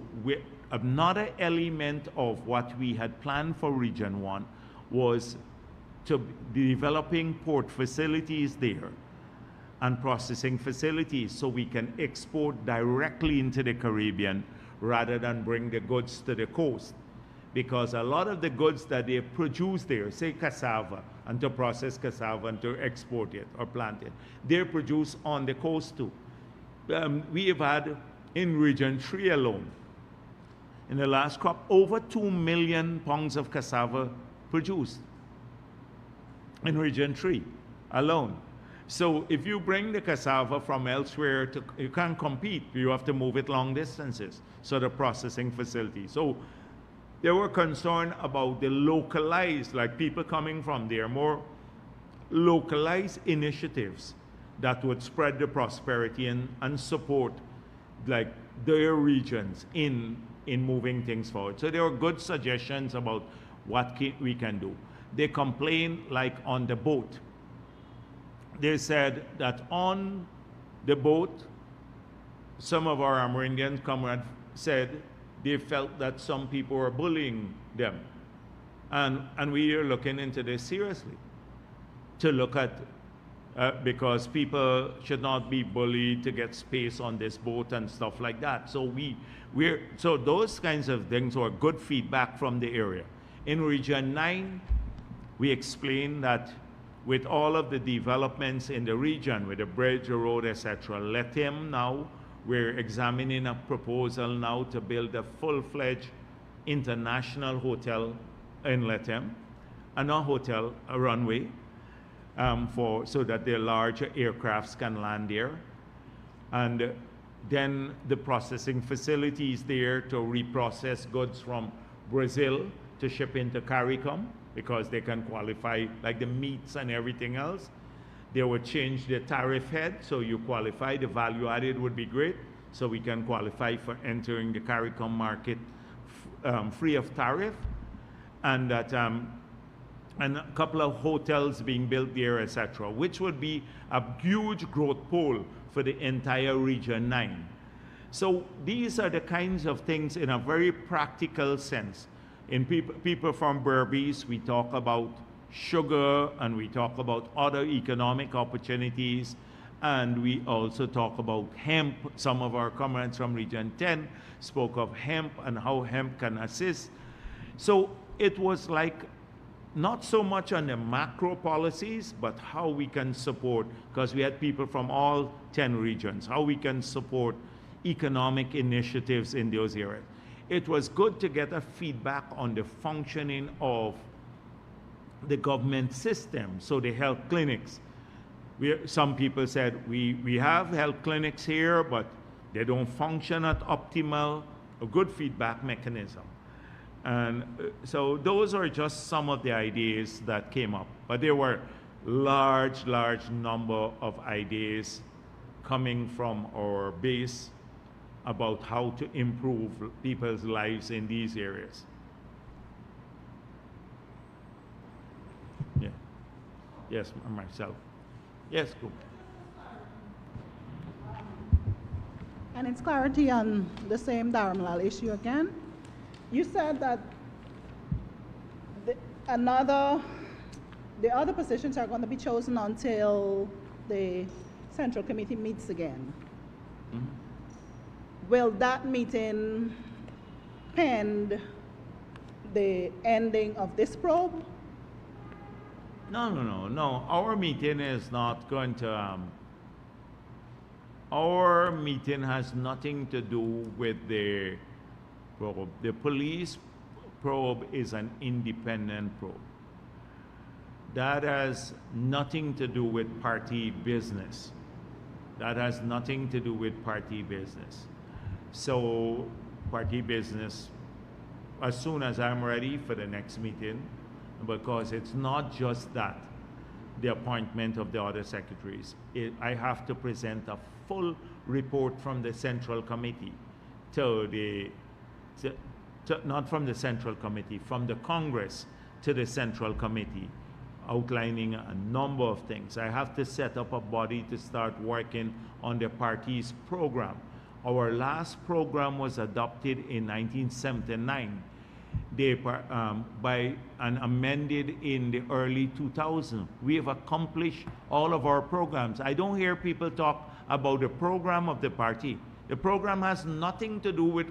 another element of what we had planned for Region 1 was to be developing port facilities there and processing facilities so we can export directly into the Caribbean rather than bring the goods to the coast. Because a lot of the goods that they produce there, say cassava, and to process cassava and to export it or plant it, they're produced on the coast too. We have had in Region 3 alone, in the last crop, over 2 million pounds of cassava produced in Region 3 alone. So if you bring the cassava from elsewhere, you can't compete. You have to move it long distances. So the processing facility. So they were concerned about the localized, like people coming from there, more localized initiatives that would spread the prosperity and support like their regions in moving things forward. So there were good suggestions about what we can do. They complained like on the boat. They said that on the boat, some of our Amerindian comrades said they felt that some people were bullying them. And we are looking into this seriously to look at, because people should not be bullied to get space on this boat and stuff like that. So so those kinds of things were good feedback from the area. In Region 9, we explained that with all of the developments in the region, with the bridge, the road, etc., we're examining a proposal now to build a full-fledged international hotel in Letem, and a hotel, a runway, so that the larger aircrafts can land there. And then the processing facilities there to reprocess goods from Brazil to ship into CARICOM, because they can qualify like the meats and everything else. They would change the tariff head, so you qualify, the value added would be great, so we can qualify for entering the CARICOM market free of tariff. and that and a couple of hotels being built there, etc., which would be a huge growth pole for the entire Region 9. So these are the kinds of things in a very practical sense. In people from Berbice, we talk about sugar and we talk about other economic opportunities, and we also talk about hemp. Some of our comrades from Region 10 spoke of hemp and how hemp can assist. So it was like not so much on the macro policies, but how we can support, because we had people from all 10 regions, how we can support economic initiatives in those areas. It was good to get a feedback on the functioning of the government system, so the health clinics. Some people said, we have health clinics here, but they don't function at optimal, a good feedback mechanism. And so those are just some of the ideas that came up. But there were large number of ideas coming from our base about how to improve people's lives in these areas. Yeah. Yes, myself. Yes, go. And it's clarity on the same Dharamlal issue again. You said that the other positions are going to be chosen until the Central Committee meets again. Mm-hmm. Will that meeting pend the ending of this probe? No. Our meeting is not going to. Our meeting has nothing to do with the probe. The police probe is an independent probe. That has nothing to do with party business. That has nothing to do with party business. So, party business, as soon as I'm ready for the next meeting, because it's not just that, the appointment of the other secretaries. I have to present a full report from the Central Committee not from the Central Committee, from the Congress to the Central Committee, outlining a number of things. I have to set up a body to start working on the party's program. Our last program was adopted in 1979 and amended in the early 2000s. We have accomplished all of our programs. I don't hear people talk about the program of the party. The program has nothing to do with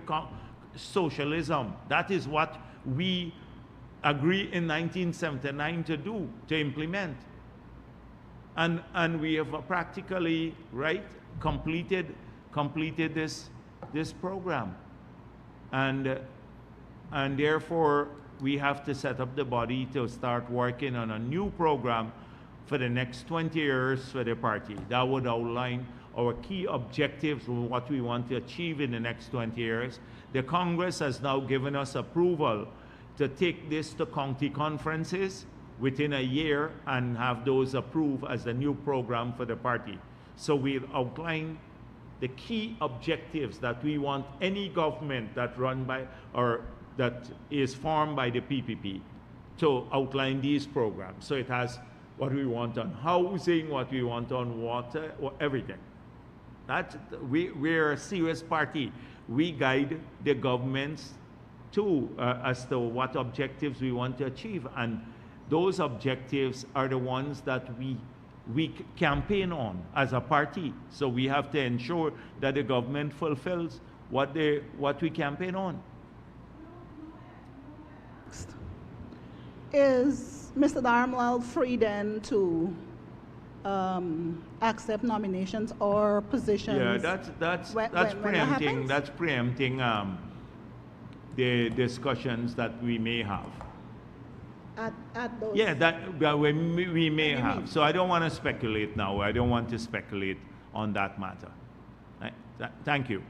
socialism. That is what we agreed in 1979 to do, to implement. And we have practically, completed this program. And therefore, we have to set up the body to start working on a new program for the next 20 years for the party. That would outline our key objectives, what we want to achieve in the next 20 years. The Congress has now given us approval to take this to county conferences within a year and have those approved as the new program for the party. So we'll outline the key objectives that we want any government that run by or that is formed by the PPP to outline these programs. So it has what we want on housing, what we want on water, everything. We're a serious party. We guide the governments as to what objectives we want to achieve. And those objectives are the ones that we campaign on as a party. So we have to ensure that the government fulfills what we campaign on. Is Mr. Dharamlal free then to accept nominations or positions? Yeah, that's preempting the discussions that we may have. At those. Yeah, that we may have. So I don't want to speculate now. I don't want to speculate on that matter. Thank you.